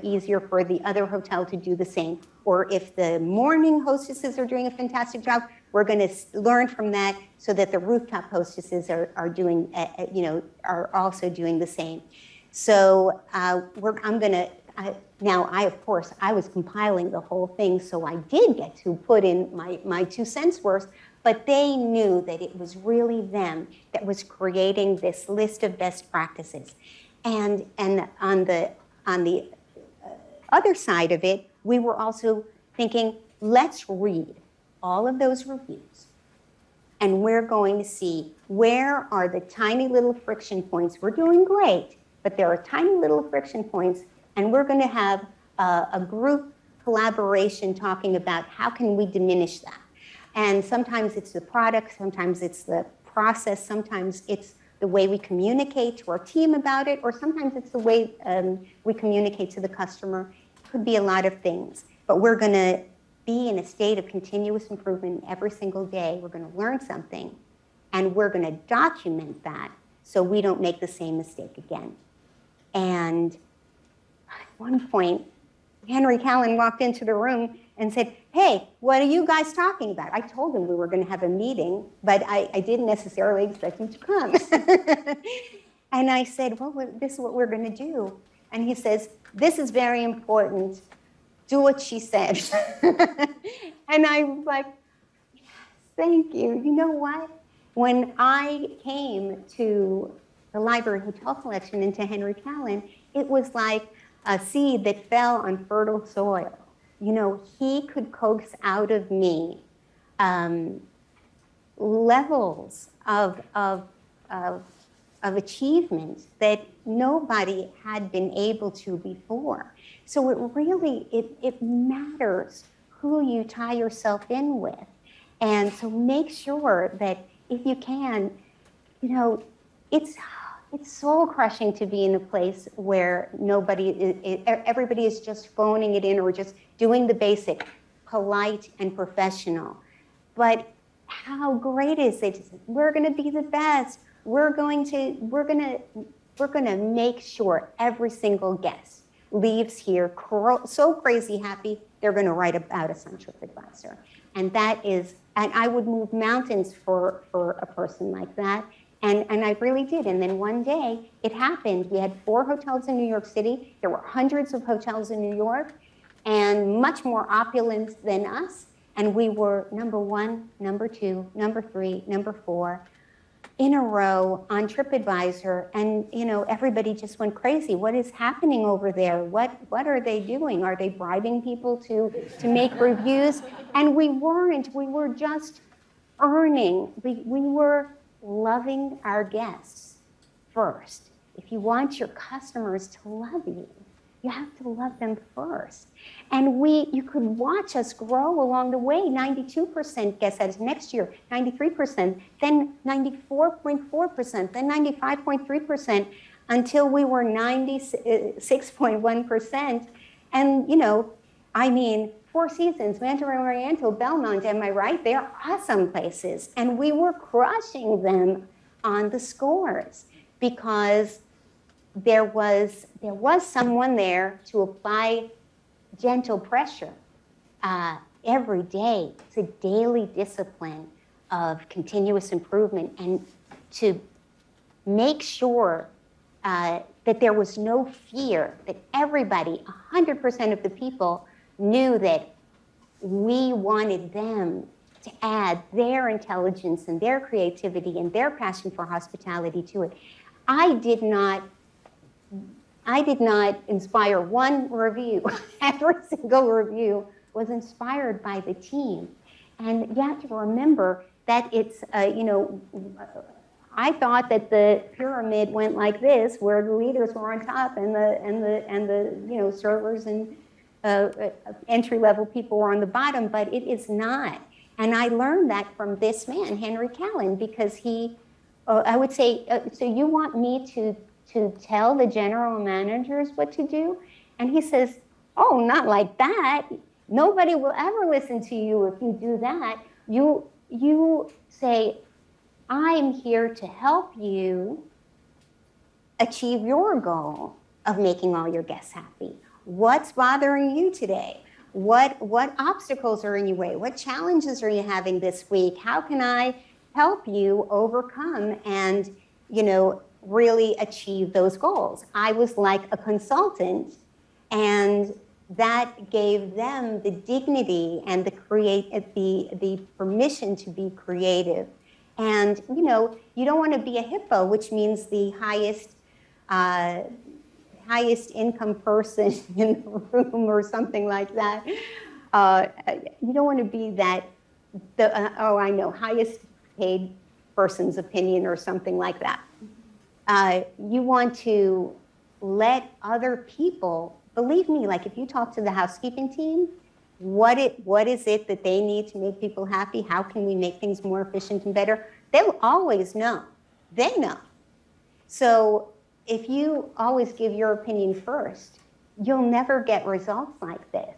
easier for the other hotel to do the same. Or if the morning hostesses are doing a fantastic job, we're going to learn from that so that the rooftop hostesses are also doing the same. So of course, I was compiling the whole thing, so I did get to put in my 2 cents worth, but they knew that it was really them that was creating this list of best practices. And on the other side of it, we were also thinking, let's read all of those reviews, and we're going to see where are the tiny little friction points. We're doing great, but there are tiny little friction points, and we're going to have a group collaboration talking about how can we diminish that. And sometimes it's the product, sometimes it's the process, sometimes it's the way we communicate to our team about it, or sometimes it's the way we communicate to the customer. It could be a lot of things, but we're going to be in a state of continuous improvement every single day. We're going to learn something, and we're going to document that so we don't make the same mistake again. And at one point, Henry Callan walked into the room and said, hey, what are you guys talking about? I told him we were going to have a meeting, but I didn't necessarily expect him to come. And I said, well, this is what we're going to do. And he says, this is very important. Do what she said. And I was like, yes, thank you. You know what? When I came to the library hotel collection and to Henry Callan, it was like a seed that fell on fertile soil. You know, he could coax out of me levels of achievement that nobody had been able to before. So it matters who you tie yourself in with. And so make sure that if you can, you know, it's soul crushing to be in a place where everybody is just phoning it in or just doing the basic, polite and professional. But how great is it? We're going to be the best. We're going to make sure every single guest leaves here so crazy happy they're going to write about us on TripAdvisor. And I would move mountains for a person like that. And I really did. And then one day it happened. We had 4 hotels in New York City. There were hundreds of hotels in New York and much more opulent than us. And we were number 1, number 2, number 3, number 4 in a row on TripAdvisor. And, you know, everybody just went crazy. What is happening over there? What are they doing? Are they bribing people to make reviews? And we weren't. We were just earning. We were loving our guests first. If you want your customers to love you, You have to love them first. And you could watch us grow along the way. 92% guest satisfaction next year, 93%, then 94.4%, then 95.3%, until we were 96.1%. And, you know, I mean, Four Seasons, Mandarin Oriental, Belmont, am I right? They're awesome places. And we were crushing them on the scores because there was someone there to apply gentle pressure every day. It's a daily discipline of continuous improvement, and to make sure that there was no fear, that everybody, 100% of the people, knew that we wanted them to add their intelligence and their creativity and their passion for hospitality to it. I did not inspire one review. Every single review was inspired by the team. And you have to remember that it's, you know, I thought that the pyramid went like this, where the leaders were on top and the you know, servers and entry-level people were on the bottom, but it is not. And I learned that from this man, Henry Callan, because he, I would say, so you want me to tell the general managers what to do? And he says, oh, not like that. Nobody will ever listen to you if you do that. You say, I'm here to help you achieve your goal of making all your guests happy. What's bothering you today? What obstacles are in your way? What challenges are you having this week? How can I help you overcome and, you know, really achieve those goals? I was like a consultant, and that gave them the dignity and the permission to be creative. And, you know, you don't want to be a hippo, which means the highest income person in the room or something like that. You don't want to be that, highest paid person's opinion or something like that. You want to let other people, believe me, like if you talk to the housekeeping team, what is it that they need to make people happy? How can we make things more efficient and better? They'll always know. They know. So if you always give your opinion first, you'll never get results like this.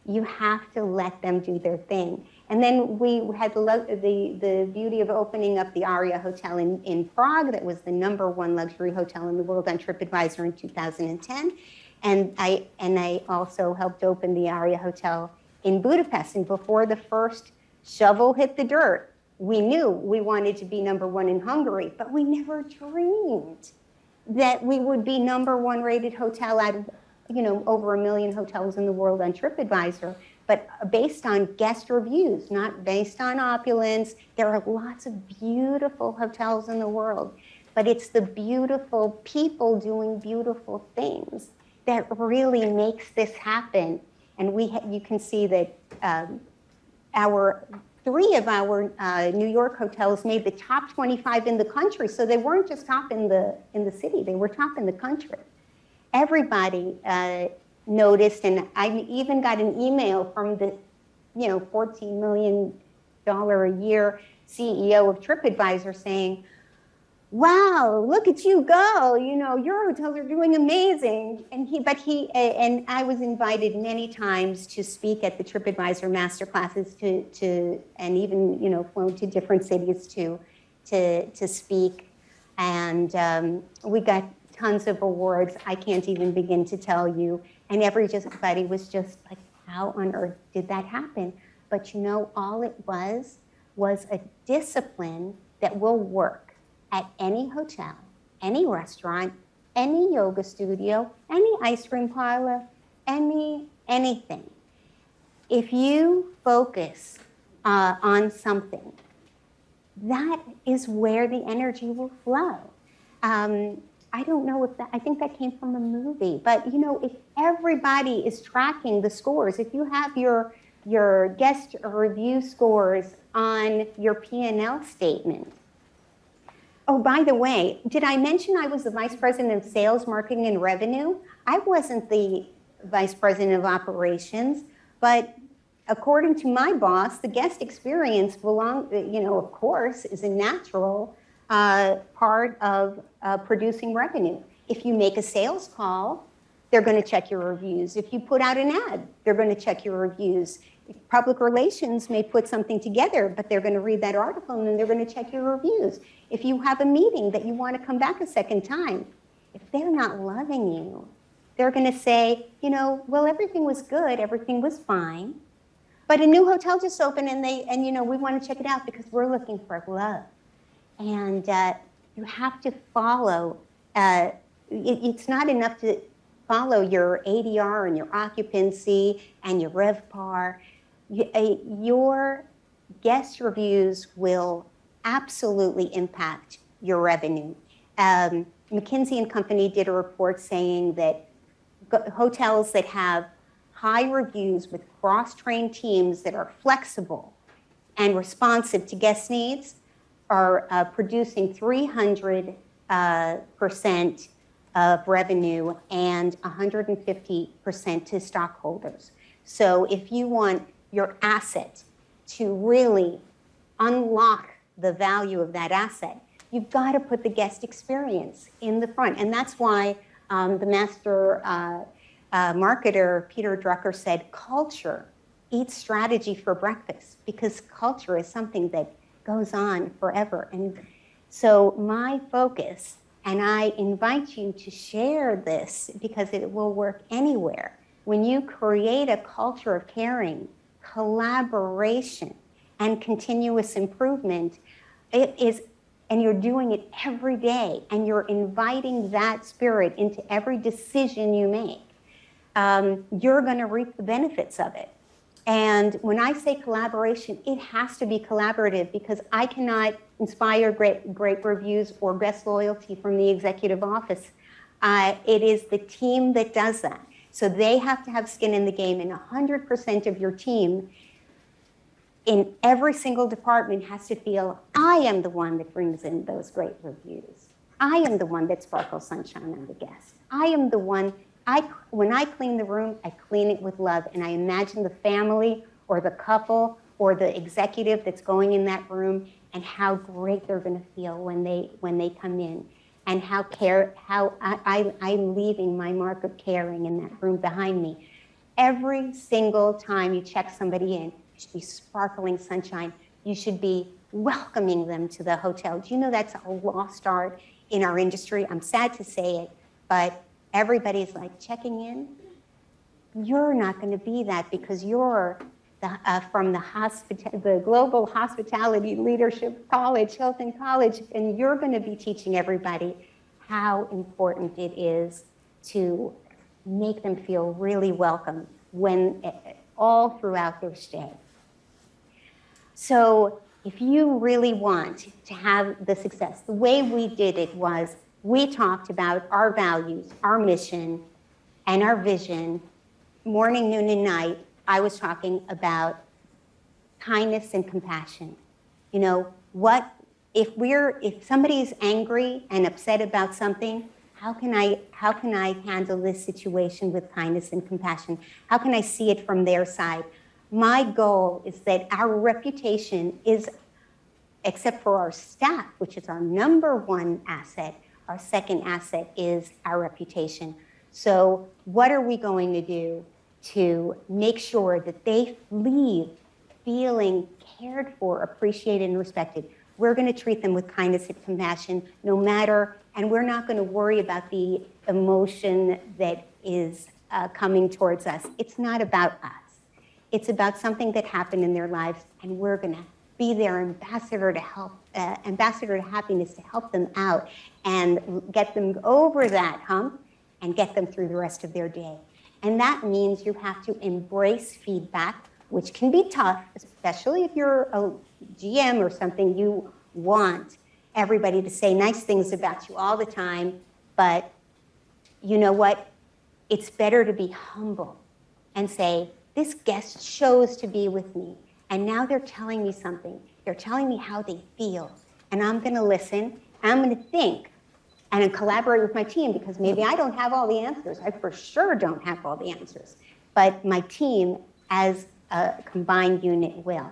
You have to let them do their thing. And then we had the beauty of opening up the Aria Hotel in Prague. That was the #1 luxury hotel in the world on TripAdvisor in 2010. And I also helped open the Aria Hotel in Budapest. And before the first shovel hit the dirt, we knew we wanted to be #1 in Hungary, but we never dreamed that we would be #1 rated hotel out of, you know, over 1 million hotels in the world on TripAdvisor, but based on guest reviews, not based on opulence. There are lots of beautiful hotels in the world, but it's the beautiful people doing beautiful things that really makes this happen. And you can see that three of our New York hotels made the top 25 in the country. So they weren't just top in the city, they were top in the country. Everybody noticed, and I even got an email from the, you know, $14 million a year CEO of TripAdvisor saying, wow, look at you go, you know, your hotels are doing amazing. And I was invited many times to speak at the TripAdvisor master classes and even, you know, flown to different cities to speak. And we got tons of awards. I can't even begin to tell you. And everybody was just like, how on earth did that happen? But you know, all it was a discipline that will work at any hotel, any restaurant, any yoga studio, any ice cream parlor, anything. If you focus on something, that is where the energy will flow. I don't know if I think that came from a movie, but you know, if everybody is tracking the scores, if you have your guest review scores on your P&L statement, Oh, by the way, did I mention I was the Vice President of Sales, Marketing, and Revenue? I wasn't the Vice President of Operations, but according to my boss, the guest experience of course, is a natural part of producing revenue. If you make a sales call, they're going to check your reviews. If you put out an ad, they're going to check your reviews. Public relations may put something together, but they're going to read that article and then they're going to check your reviews. If you have a meeting that you want to come back a second time, if they're not loving you, they're going to say, well, everything was good, everything was fine, but a new hotel just opened and we want to check it out because we're looking for love. And you have to follow, it's not enough to follow your ADR and your occupancy and your RevPAR. Your guest reviews will absolutely impact your revenue. McKinsey & Company did a report saying that hotels that have high reviews with cross-trained teams that are flexible and responsive to guest needs are producing 300% of revenue and 150% to stockholders. So if you want your asset to really unlock the value of that asset, you've got to put the guest experience in the front. And that's why the master marketer, Peter Drucker, said, culture eats strategy for breakfast, because culture is something that goes on forever. And so my focus, and I invite you to share this because it will work anywhere. When you create a culture of caring, collaboration, and continuous improvement, and you're doing it every day, and you're inviting that spirit into every decision you make, you're going to reap the benefits of it. And when I say collaboration, it has to be collaborative, because I cannot inspire great reviews or guest loyalty from the executive office. It is the team that does that. So they have to have skin in the game, and 100% of your team in every single department has to feel, I am the one that brings in those great reviews. I am the one that sparkles sunshine on the guest. I am the one, when I clean the room, I clean it with love, and I imagine the family or the couple or the executive that's going in that room and how great they're going to feel when they come in, and how I'm leaving my mark of caring in that room behind me. Every single time you check somebody in, you should be sparkling sunshine. You should be welcoming them to the hotel. Do you know that's a lost art in our industry? I'm sad to say it, but everybody's like checking in. You're not going to be that, because you're from the Global Hospitality Leadership College, Hilton College, and you're going to be teaching everybody how important it is to make them feel really welcome all throughout their stay. So if you really want to have the success, the way we did it was we talked about our values, our mission, and our vision. Morning, noon, and night, I was talking about kindness and compassion. If somebody's angry and upset about something, how can I handle this situation with kindness and compassion? How can I see it from their side? My goal is that our reputation is, except for our staff, which is our number one asset, our second asset is our reputation. So what are we going to do to make sure that they leave feeling cared for, appreciated, and respected? We're going to treat them with kindness and compassion and we're not going to worry about the emotion that is coming towards us. It's not about us. It's about something that happened in their lives, and we're going to be their ambassador to happiness, to help them out and get them over that hump and get them through the rest of their day. And that means you have to embrace feedback, which can be tough, especially if you're a GM or something. You want everybody to say nice things about you all the time, but you know what? It's better to be humble and say, this guest chose to be with me, and now they're telling me something. They're telling me how they feel, and I'm going to listen, I'm going to think and collaborate with my team, because maybe I don't have all the answers. I for sure don't have all the answers, but my team as a combined unit will.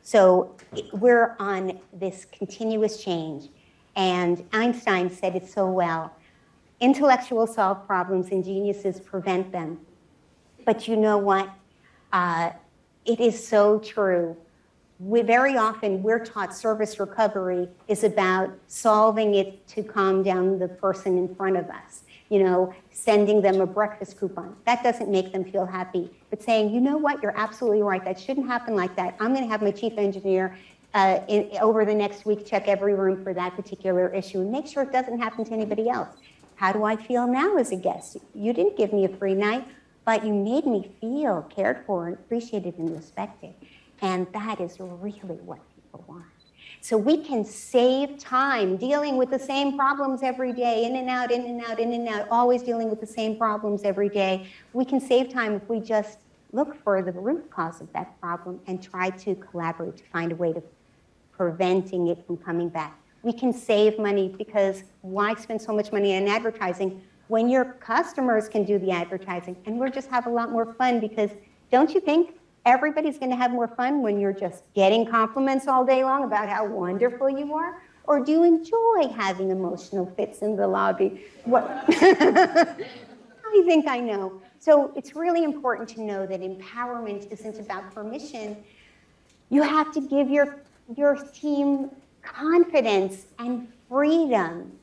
So we're on this continuous change, and Einstein said it so well: intellectuals solve problems and geniuses prevent them. But you know what? It is so true. Very often we're taught service recovery is about solving it to calm down the person in front of us. You know, sending them a breakfast coupon. That doesn't make them feel happy. But saying, you know what, you're absolutely right. That shouldn't happen like that. I'm going to have my chief engineer over the next week check every room for that particular issue and make sure it doesn't happen to anybody else. How do I feel now as a guest? You didn't give me a free night, but you made me feel cared for and appreciated and respected. And that is really what people want. So we can save time dealing with the same problems every day, in and out, in and out, in and out, always dealing with the same problems every day. We can save time if we just look for the root cause of that problem and try to collaborate to find a way to preventing it from coming back. We can save money, because why spend so much money on advertising when your customers can do the advertising? And we'll just have a lot more fun, because don't you think everybody's going to have more fun when you're just getting compliments all day long about how wonderful you are? Or do you enjoy having emotional fits in the lobby? What? I think I know. So it's really important to know that empowerment isn't about permission. You have to give your team confidence and freedom.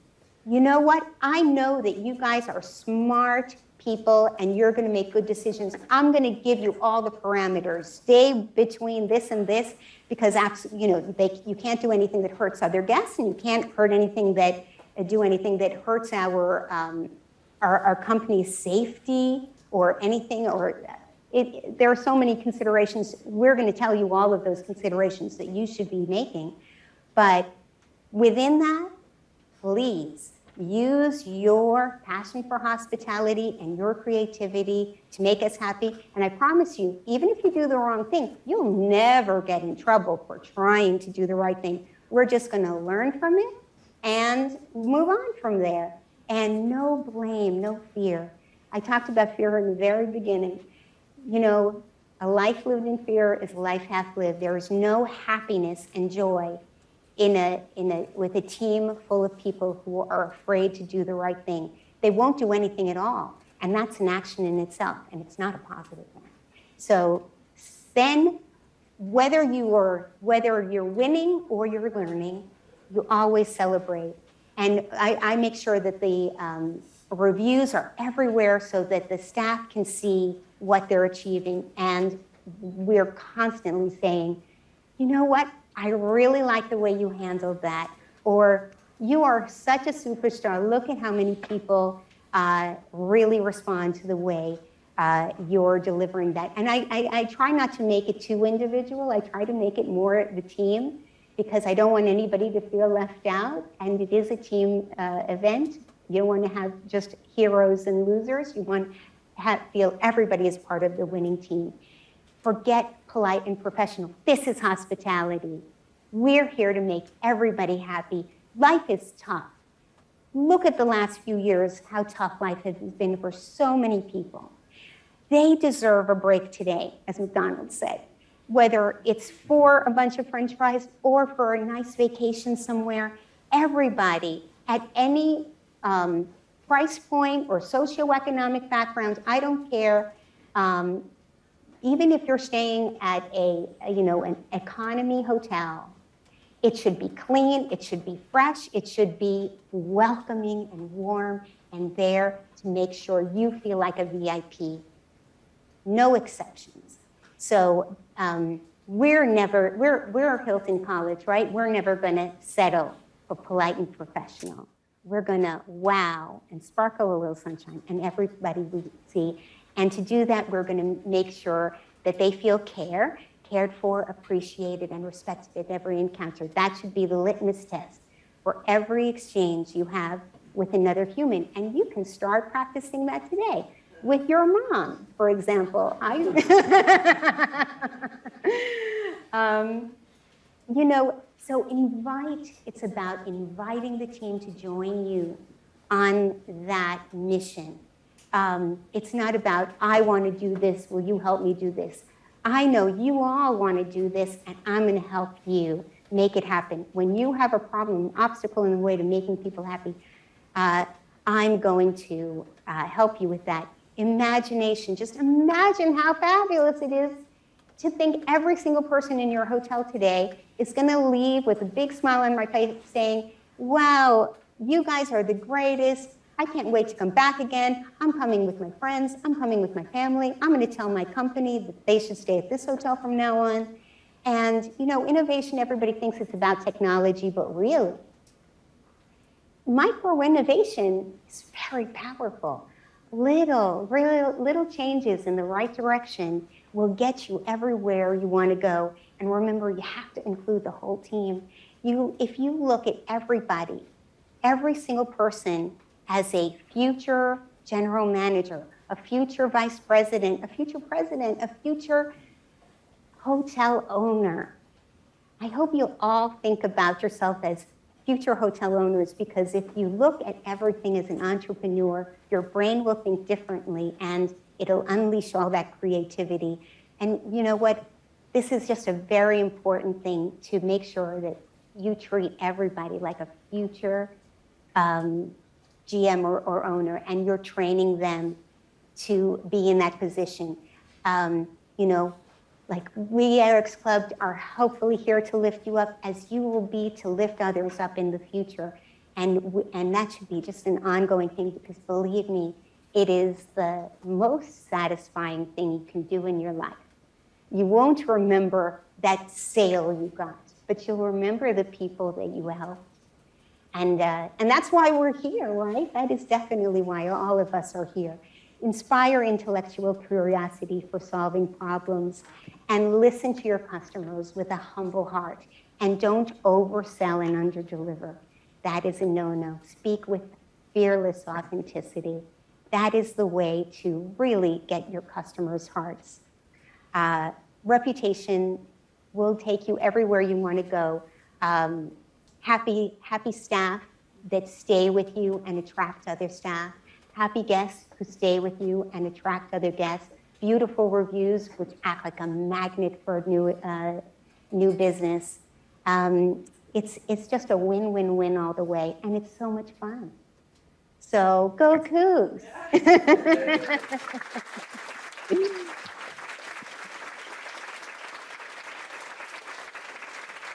You know what? I know that you guys are smart people and you're going to make good decisions. I'm going to give you all the parameters. Stay between this and this, because you can't do anything that hurts other guests, and you can't hurt anything that do anything that hurts our company's safety or anything. There are so many considerations. We're going to tell you all of those considerations that you should be making, but within that, please use your passion for hospitality and your creativity to make us happy. And I promise you, even if you do the wrong thing, you'll never get in trouble for trying to do the right thing. We're just going to learn from it and move on from there. And no blame, no fear. I talked about fear in the very beginning. You know, a life lived in fear is a life half lived. There is no happiness and joy with a team full of people who are afraid to do the right thing. They won't do anything at all, and that's an action in itself, and it's not a positive one. So then, whether you're winning or you're learning, you always celebrate. And I make sure that the reviews are everywhere so that the staff can see what they're achieving, and we're constantly saying, you know what? I really like the way you handled that. Or, you are such a superstar. Look at how many people really respond to the way you're delivering that. And I try not to make it too individual. I try to make it more the team, because I don't want anybody to feel left out. And it is a team event. You don't want to have just heroes and losers. You want to feel everybody is part of the winning team. Forget polite and professional. This is hospitality. We're here to make everybody happy. Life is tough. Look at the last few years, how tough life has been for so many people. They deserve a break today, as McDonald's said, whether it's for a bunch of French fries or for a nice vacation somewhere. Everybody at any price point or socioeconomic background, I don't care. Even if you're staying at an economy hotel, it should be clean, it should be fresh, it should be welcoming and warm and there to make sure you feel like a VIP. No exceptions. So we're Hilton College, right? We're never gonna settle for polite and professional. We're gonna wow and sparkle a little sunshine and everybody we see. And to do that, we're going to make sure that they feel cared for, appreciated, and respected at every encounter. That should be the litmus test for every exchange you have with another human. And you can start practicing that today with your mom, for example. So it's about inviting the team to join you on that mission. It's not about, I want to do this, will you help me do this? I know you all want to do this, and I'm going to help you make it happen. When you have a problem, an obstacle in the way to making people happy, I'm going to help you with that. Imagination, just imagine how fabulous it is to think every single person in your hotel today is going to leave with a big smile on my face saying, wow, you guys are the greatest. I can't wait to come back again. I'm coming with my friends. I'm coming with my family. I'm going to tell my company that they should stay at this hotel from now on. And, you know, innovation, everybody thinks it's about technology, but really, micro-innovation is very powerful. Little changes in the right direction will get you everywhere you want to go. And remember, you have to include the whole team. If you look at everybody, every single person as a future general manager, a future vice president, a future president, a future hotel owner. I hope you'll all think about yourself as future hotel owners, because if you look at everything as an entrepreneur, your brain will think differently and it'll unleash all that creativity. And you know what? This is just a very important thing, to make sure that you treat everybody like a future GM or owner, and you're training them to be in that position. You know, like we at Eric's Club are hopefully here to lift you up, as you will be to lift others up in the future. And that should be just an ongoing thing, because believe me, it is the most satisfying thing you can do in your life. You won't remember that sale you got, but you'll remember the people that you helped. And that's why we're here, right? That is definitely why all of us are here. Inspire intellectual curiosity for solving problems, and listen to your customers with a humble heart. And don't oversell and underdeliver. That is a no-no. Speak with fearless authenticity. That is the way to really get your customers' hearts. Reputation will take you everywhere you want to go. Happy staff that stay with you and attract other staff. Happy guests who stay with you and attract other guests. Beautiful reviews which act like a magnet for new business. It's just a win-win-win all the way, and it's so much fun. So go Cougs!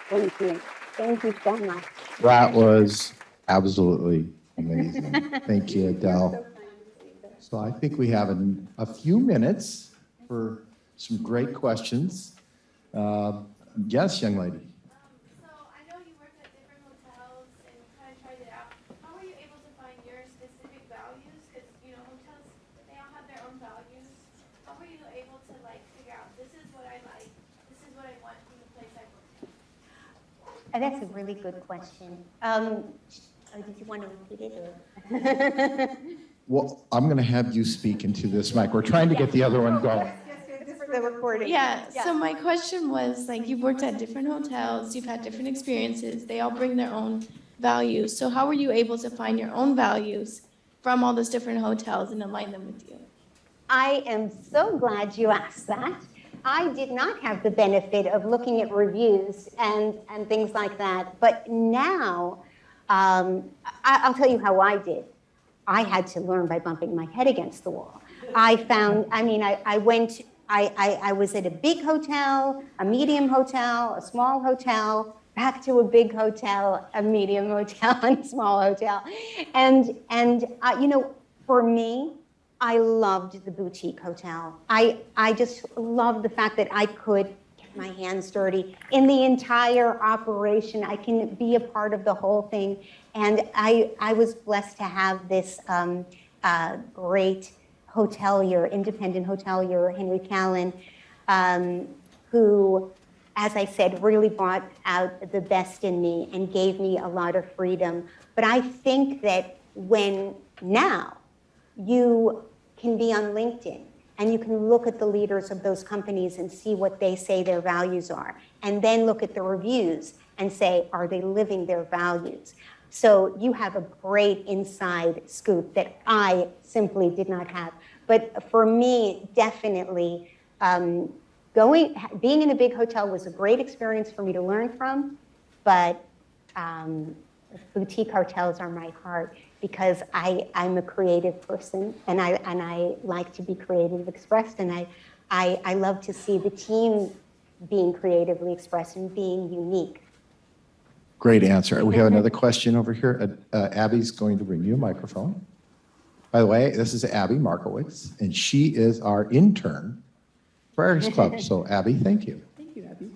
Thank you. Thank you so much. That was absolutely amazing. Thank you, Adele. So I think we have a few minutes for some great questions. Yes, young lady. So I know you worked at different hotels and kind of tried it out. How were you able to find your specific values? Because, you know, hotels, they all have their own values. How were you able to, like, figure out, this is what I like, this is what I want from the place I work at? That's a really good question. Did you want to repeat it? Or? Well, I'm going to have you speak into this mic. We're trying to get the other one going. The recording. Yeah, so my question was, like, you've worked at different hotels, you've had different experiences, they all bring their own values. So how were you able to find your own values from all those different hotels and align them with you? I am so glad you asked that. I did not have the benefit of looking at reviews and things like that. But now, I'll tell you how I did. I had to learn by bumping my head against the wall. I was at a big hotel, a medium hotel, a small hotel, back to a big hotel, a medium hotel, and a small hotel. And you know, for me, I loved the boutique hotel. I just loved the fact that I could get my hands dirty in the entire operation. I can be a part of the whole thing. And I was blessed to have this great hotelier, independent hotelier, Henry Callan, who, as I said, really brought out the best in me and gave me a lot of freedom. But I think that when now you can be on LinkedIn and you can look at the leaders of those companies and see what they say their values are, and then look at the reviews and say, are they living their values? So you have a great inside scoop that I simply did not have. But for me, definitely, being in a big hotel was a great experience for me to learn from, but boutique hotels are my heart because I'm a creative person, and I like to be creatively expressed, and I love to see the team being creatively expressed and being unique. Great answer. We have another question over here. Abby's going to bring you a microphone. By the way, this is Abby Markowitz, and she is our intern for Heirs Club. So Abby, thank you. Thank you, Abby.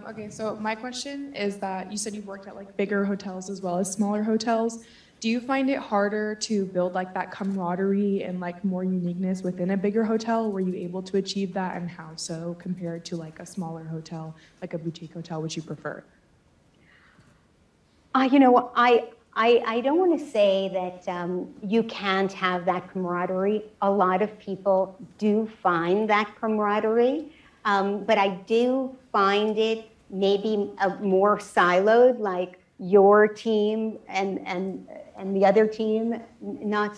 Okay, so my question is that you said you've worked at like bigger hotels as well as smaller hotels. Do you find it harder to build like that camaraderie and like more uniqueness within a bigger hotel? Were you able to achieve that, and how so compared to like a smaller hotel, like a boutique hotel, which you prefer? You know, I don't want to say that you can't have that camaraderie. A lot of people do find that camaraderie, but I do find it maybe more siloed, like your team and the other team, not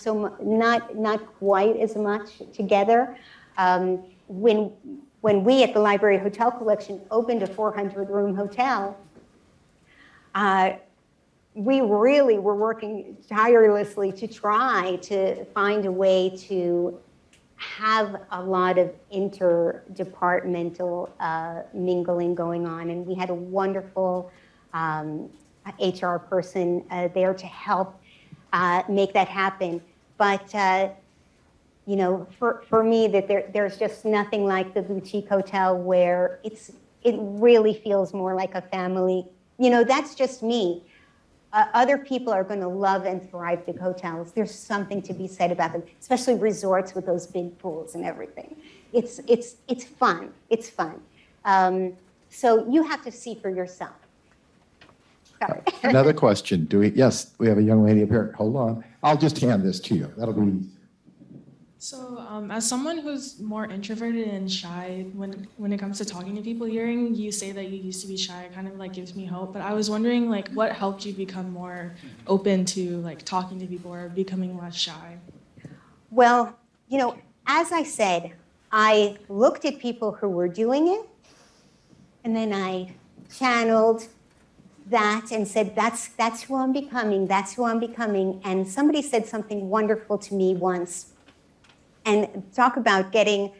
quite as much together. When we at the Library Hotel Collection opened a 400-room hotel, we really were working tirelessly to try to find a way to have a lot of interdepartmental mingling going on. And we had a wonderful HR person there to help make that happen. But, you know, for me, that there's just nothing like the boutique hotel where it really feels more like a family. You know, that's just me. Other people are going to love and thrive big hotels. There's something to be said about them, especially resorts with those big pools and everything. It's fun. It's fun. So you have to see for yourself. Sorry. Another question. Yes, we have a young lady up here. Hold on. I'll just hand this to you. That'll be easy. So, as someone who's more introverted and shy when it comes to talking to people, hearing you say that you used to be shy kind of like gives me hope. But I was wondering, like, what helped you become more open to like talking to people or becoming less shy? Well, you know, as I said, I looked at people who were doing it, and then I channeled that and said, that's who I'm becoming. That's who I'm becoming. And somebody said something wonderful to me once. And talk about getting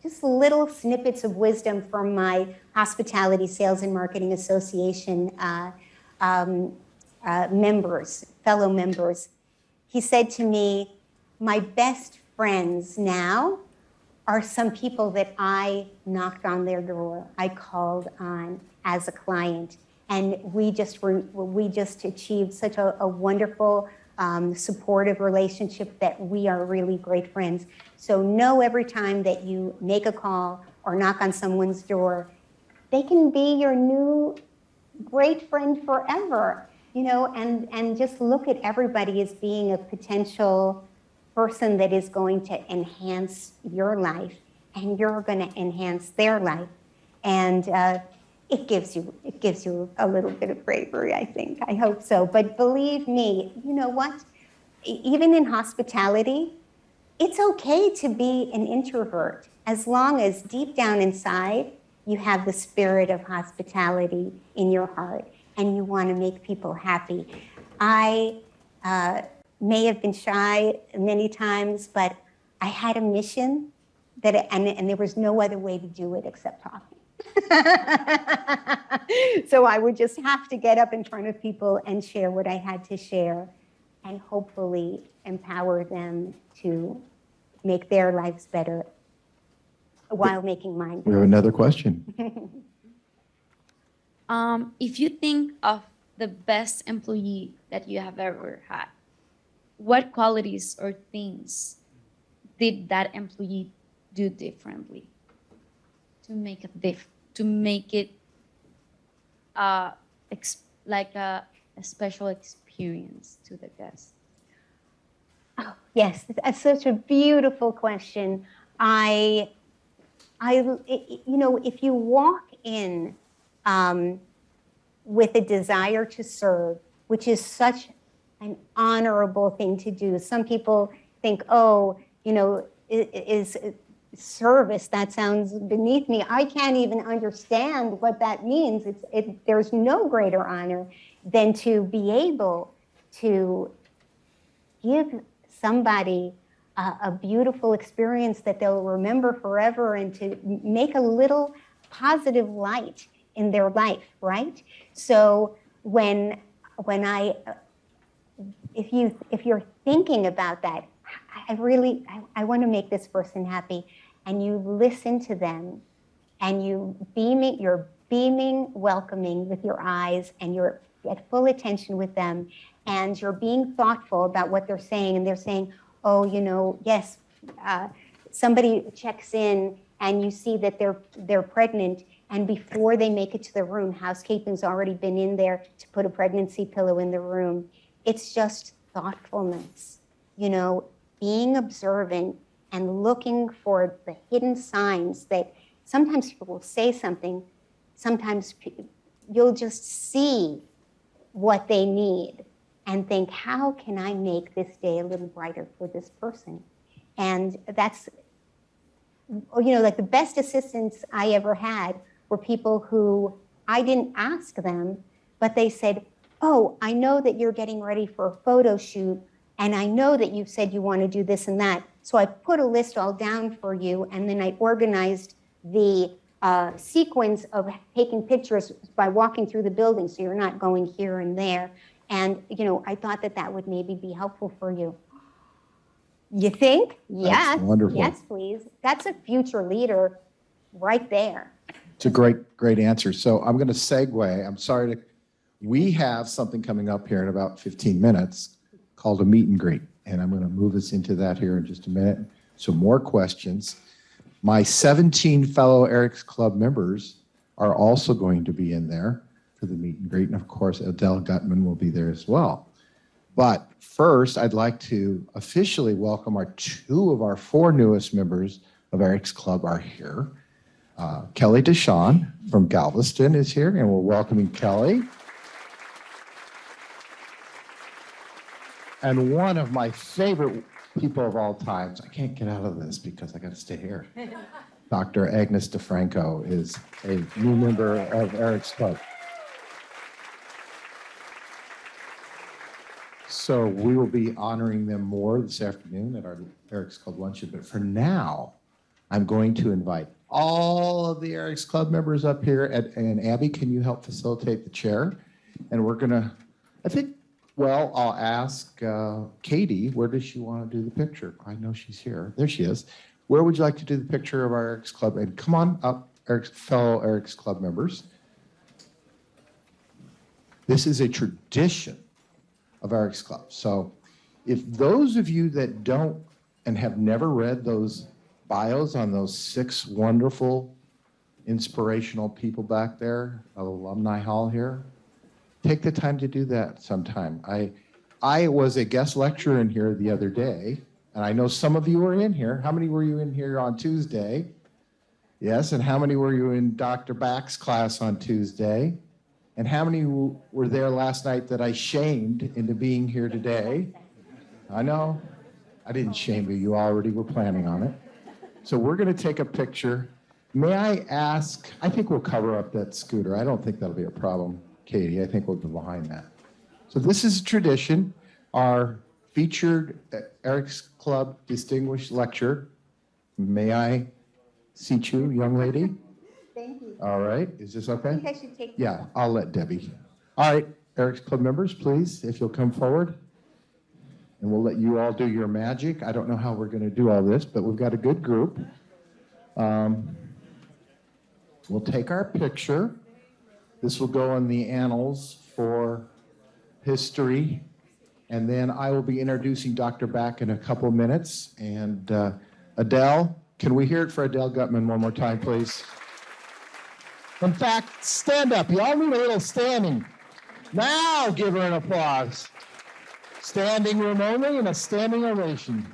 just little snippets of wisdom from my Hospitality Sales and Marketing Association members, fellow members. He said to me, my best friends now are some people that I knocked on their door, I called on as a client. And we just achieved such a wonderful supportive relationship that we are really great friends. So know every time that you make a call or knock on someone's door, they can be your new great friend forever, you know, and just look at everybody as being a potential person that is going to enhance your life, and you're going to enhance their life. And it gives you a little bit of bravery, I think. I hope so. But believe me, you know what? Even in hospitality, it's okay to be an introvert as long as deep down inside you have the spirit of hospitality in your heart and you want to make people happy. I may have been shy many times, but I had a mission and there was no other way to do it except talking. So I would just have to get up in front of people and share what I had to share and hopefully empower them to make their lives better while making mine better. We have another question. If you think of the best employee that you have ever had, what qualities or things did that employee do differently to make it like a special experience to the guests? Oh, Yes, that's such a beautiful question. If you walk in with a desire to serve, which is such an honorable thing to do. Some people think, oh, is service, that sounds beneath me. I can't even understand what that means. There's no greater honor than to be able to give somebody a beautiful experience that they'll remember forever, and to make a little positive light in their life, right? So if you're thinking about that, I want to make this person happy, and you listen to them, and you're beaming, welcoming with your eyes, and you're at full attention with them, and you're being thoughtful about what they're saying, and they're saying, oh, yes, somebody checks in, and you see that they're pregnant, and before they make it to the room, housekeeping's already been in there to put a pregnancy pillow in the room. It's just thoughtfulness, being observant and looking for the hidden signs that sometimes people will say something, sometimes you'll just see what they need and think, how can I make this day a little brighter for this person? And that's, like the best assistants I ever had were people who I didn't ask them, but they said, oh, I know that you're getting ready for a photo shoot, and I know that you said you want to do this and that. So I put a list all down for you, and then I organized the sequence of taking pictures by walking through the building, so you're not going here and there. And, I thought that would maybe be helpful for you. You think? Yes. Wonderful. Yes, please. That's a future leader right there. It's a great answer. So I'm going to segue. We have something coming up here in about 15 minutes called a meet and greet. And I'm going to move us into that here in just a minute. So more questions. My 17 fellow Eric's Club members are also going to be in there for the meet and greet. And of course, Adele Gutman will be there as well. But first, I'd like to officially welcome two of our 4 newest members of Eric's Club are here. Kelly Deshawn from Galveston is here, and we're welcoming Kelly. And one of my favorite people of all times, I can't get out of this because I got to stay here. Dr. Agnes DeFranco is a new member of Eric's Club. So we will be honoring them more this afternoon at our Eric's Club luncheon. But for now, I'm going to invite all of the Eric's Club members up here. And Abby, can you help facilitate the chair? And we're going to, I'll ask Katie, where does she want to do the picture? I know she's here. There she is. Where would you like to do the picture of our Eric's Club? And come on up, fellow Eric's Club members. This is a tradition of Eric's Club. So if those of you that don't and have never read those bios on those 6 wonderful, inspirational people back there at Alumni Hall here, take the time to do that sometime. I was a guest lecturer in here the other day, and I know some of you were in here. How many were you in here on Tuesday? Yes, and how many were you in Dr. Back's class on Tuesday? And how many were there last night that I shamed into being here today? I know. I didn't shame you. You already were planning on it. So we're going to take a picture. May I ask, I think we'll cover up that scooter. I don't think that'll be a problem, Katie. I think we'll be behind that. So this is a tradition. Our featured Eric's Club distinguished lecturer. May I seat you, young lady? Thank you. All right. Is this okay? I think I should take. Yeah, I'll let Debbie. All right, Eric's Club members, please, if you'll come forward. And we'll let you all do your magic. I don't know how we're going to do all this, but we've got a good group. We'll take our picture. This will go in the annals for history. And then I will be introducing Dr. Back in a couple of minutes. And Adele, can we hear it for Adele Gutman one more time, please? In fact, stand up. You all need a little standing. Now give her an applause. Standing room only and a standing ovation.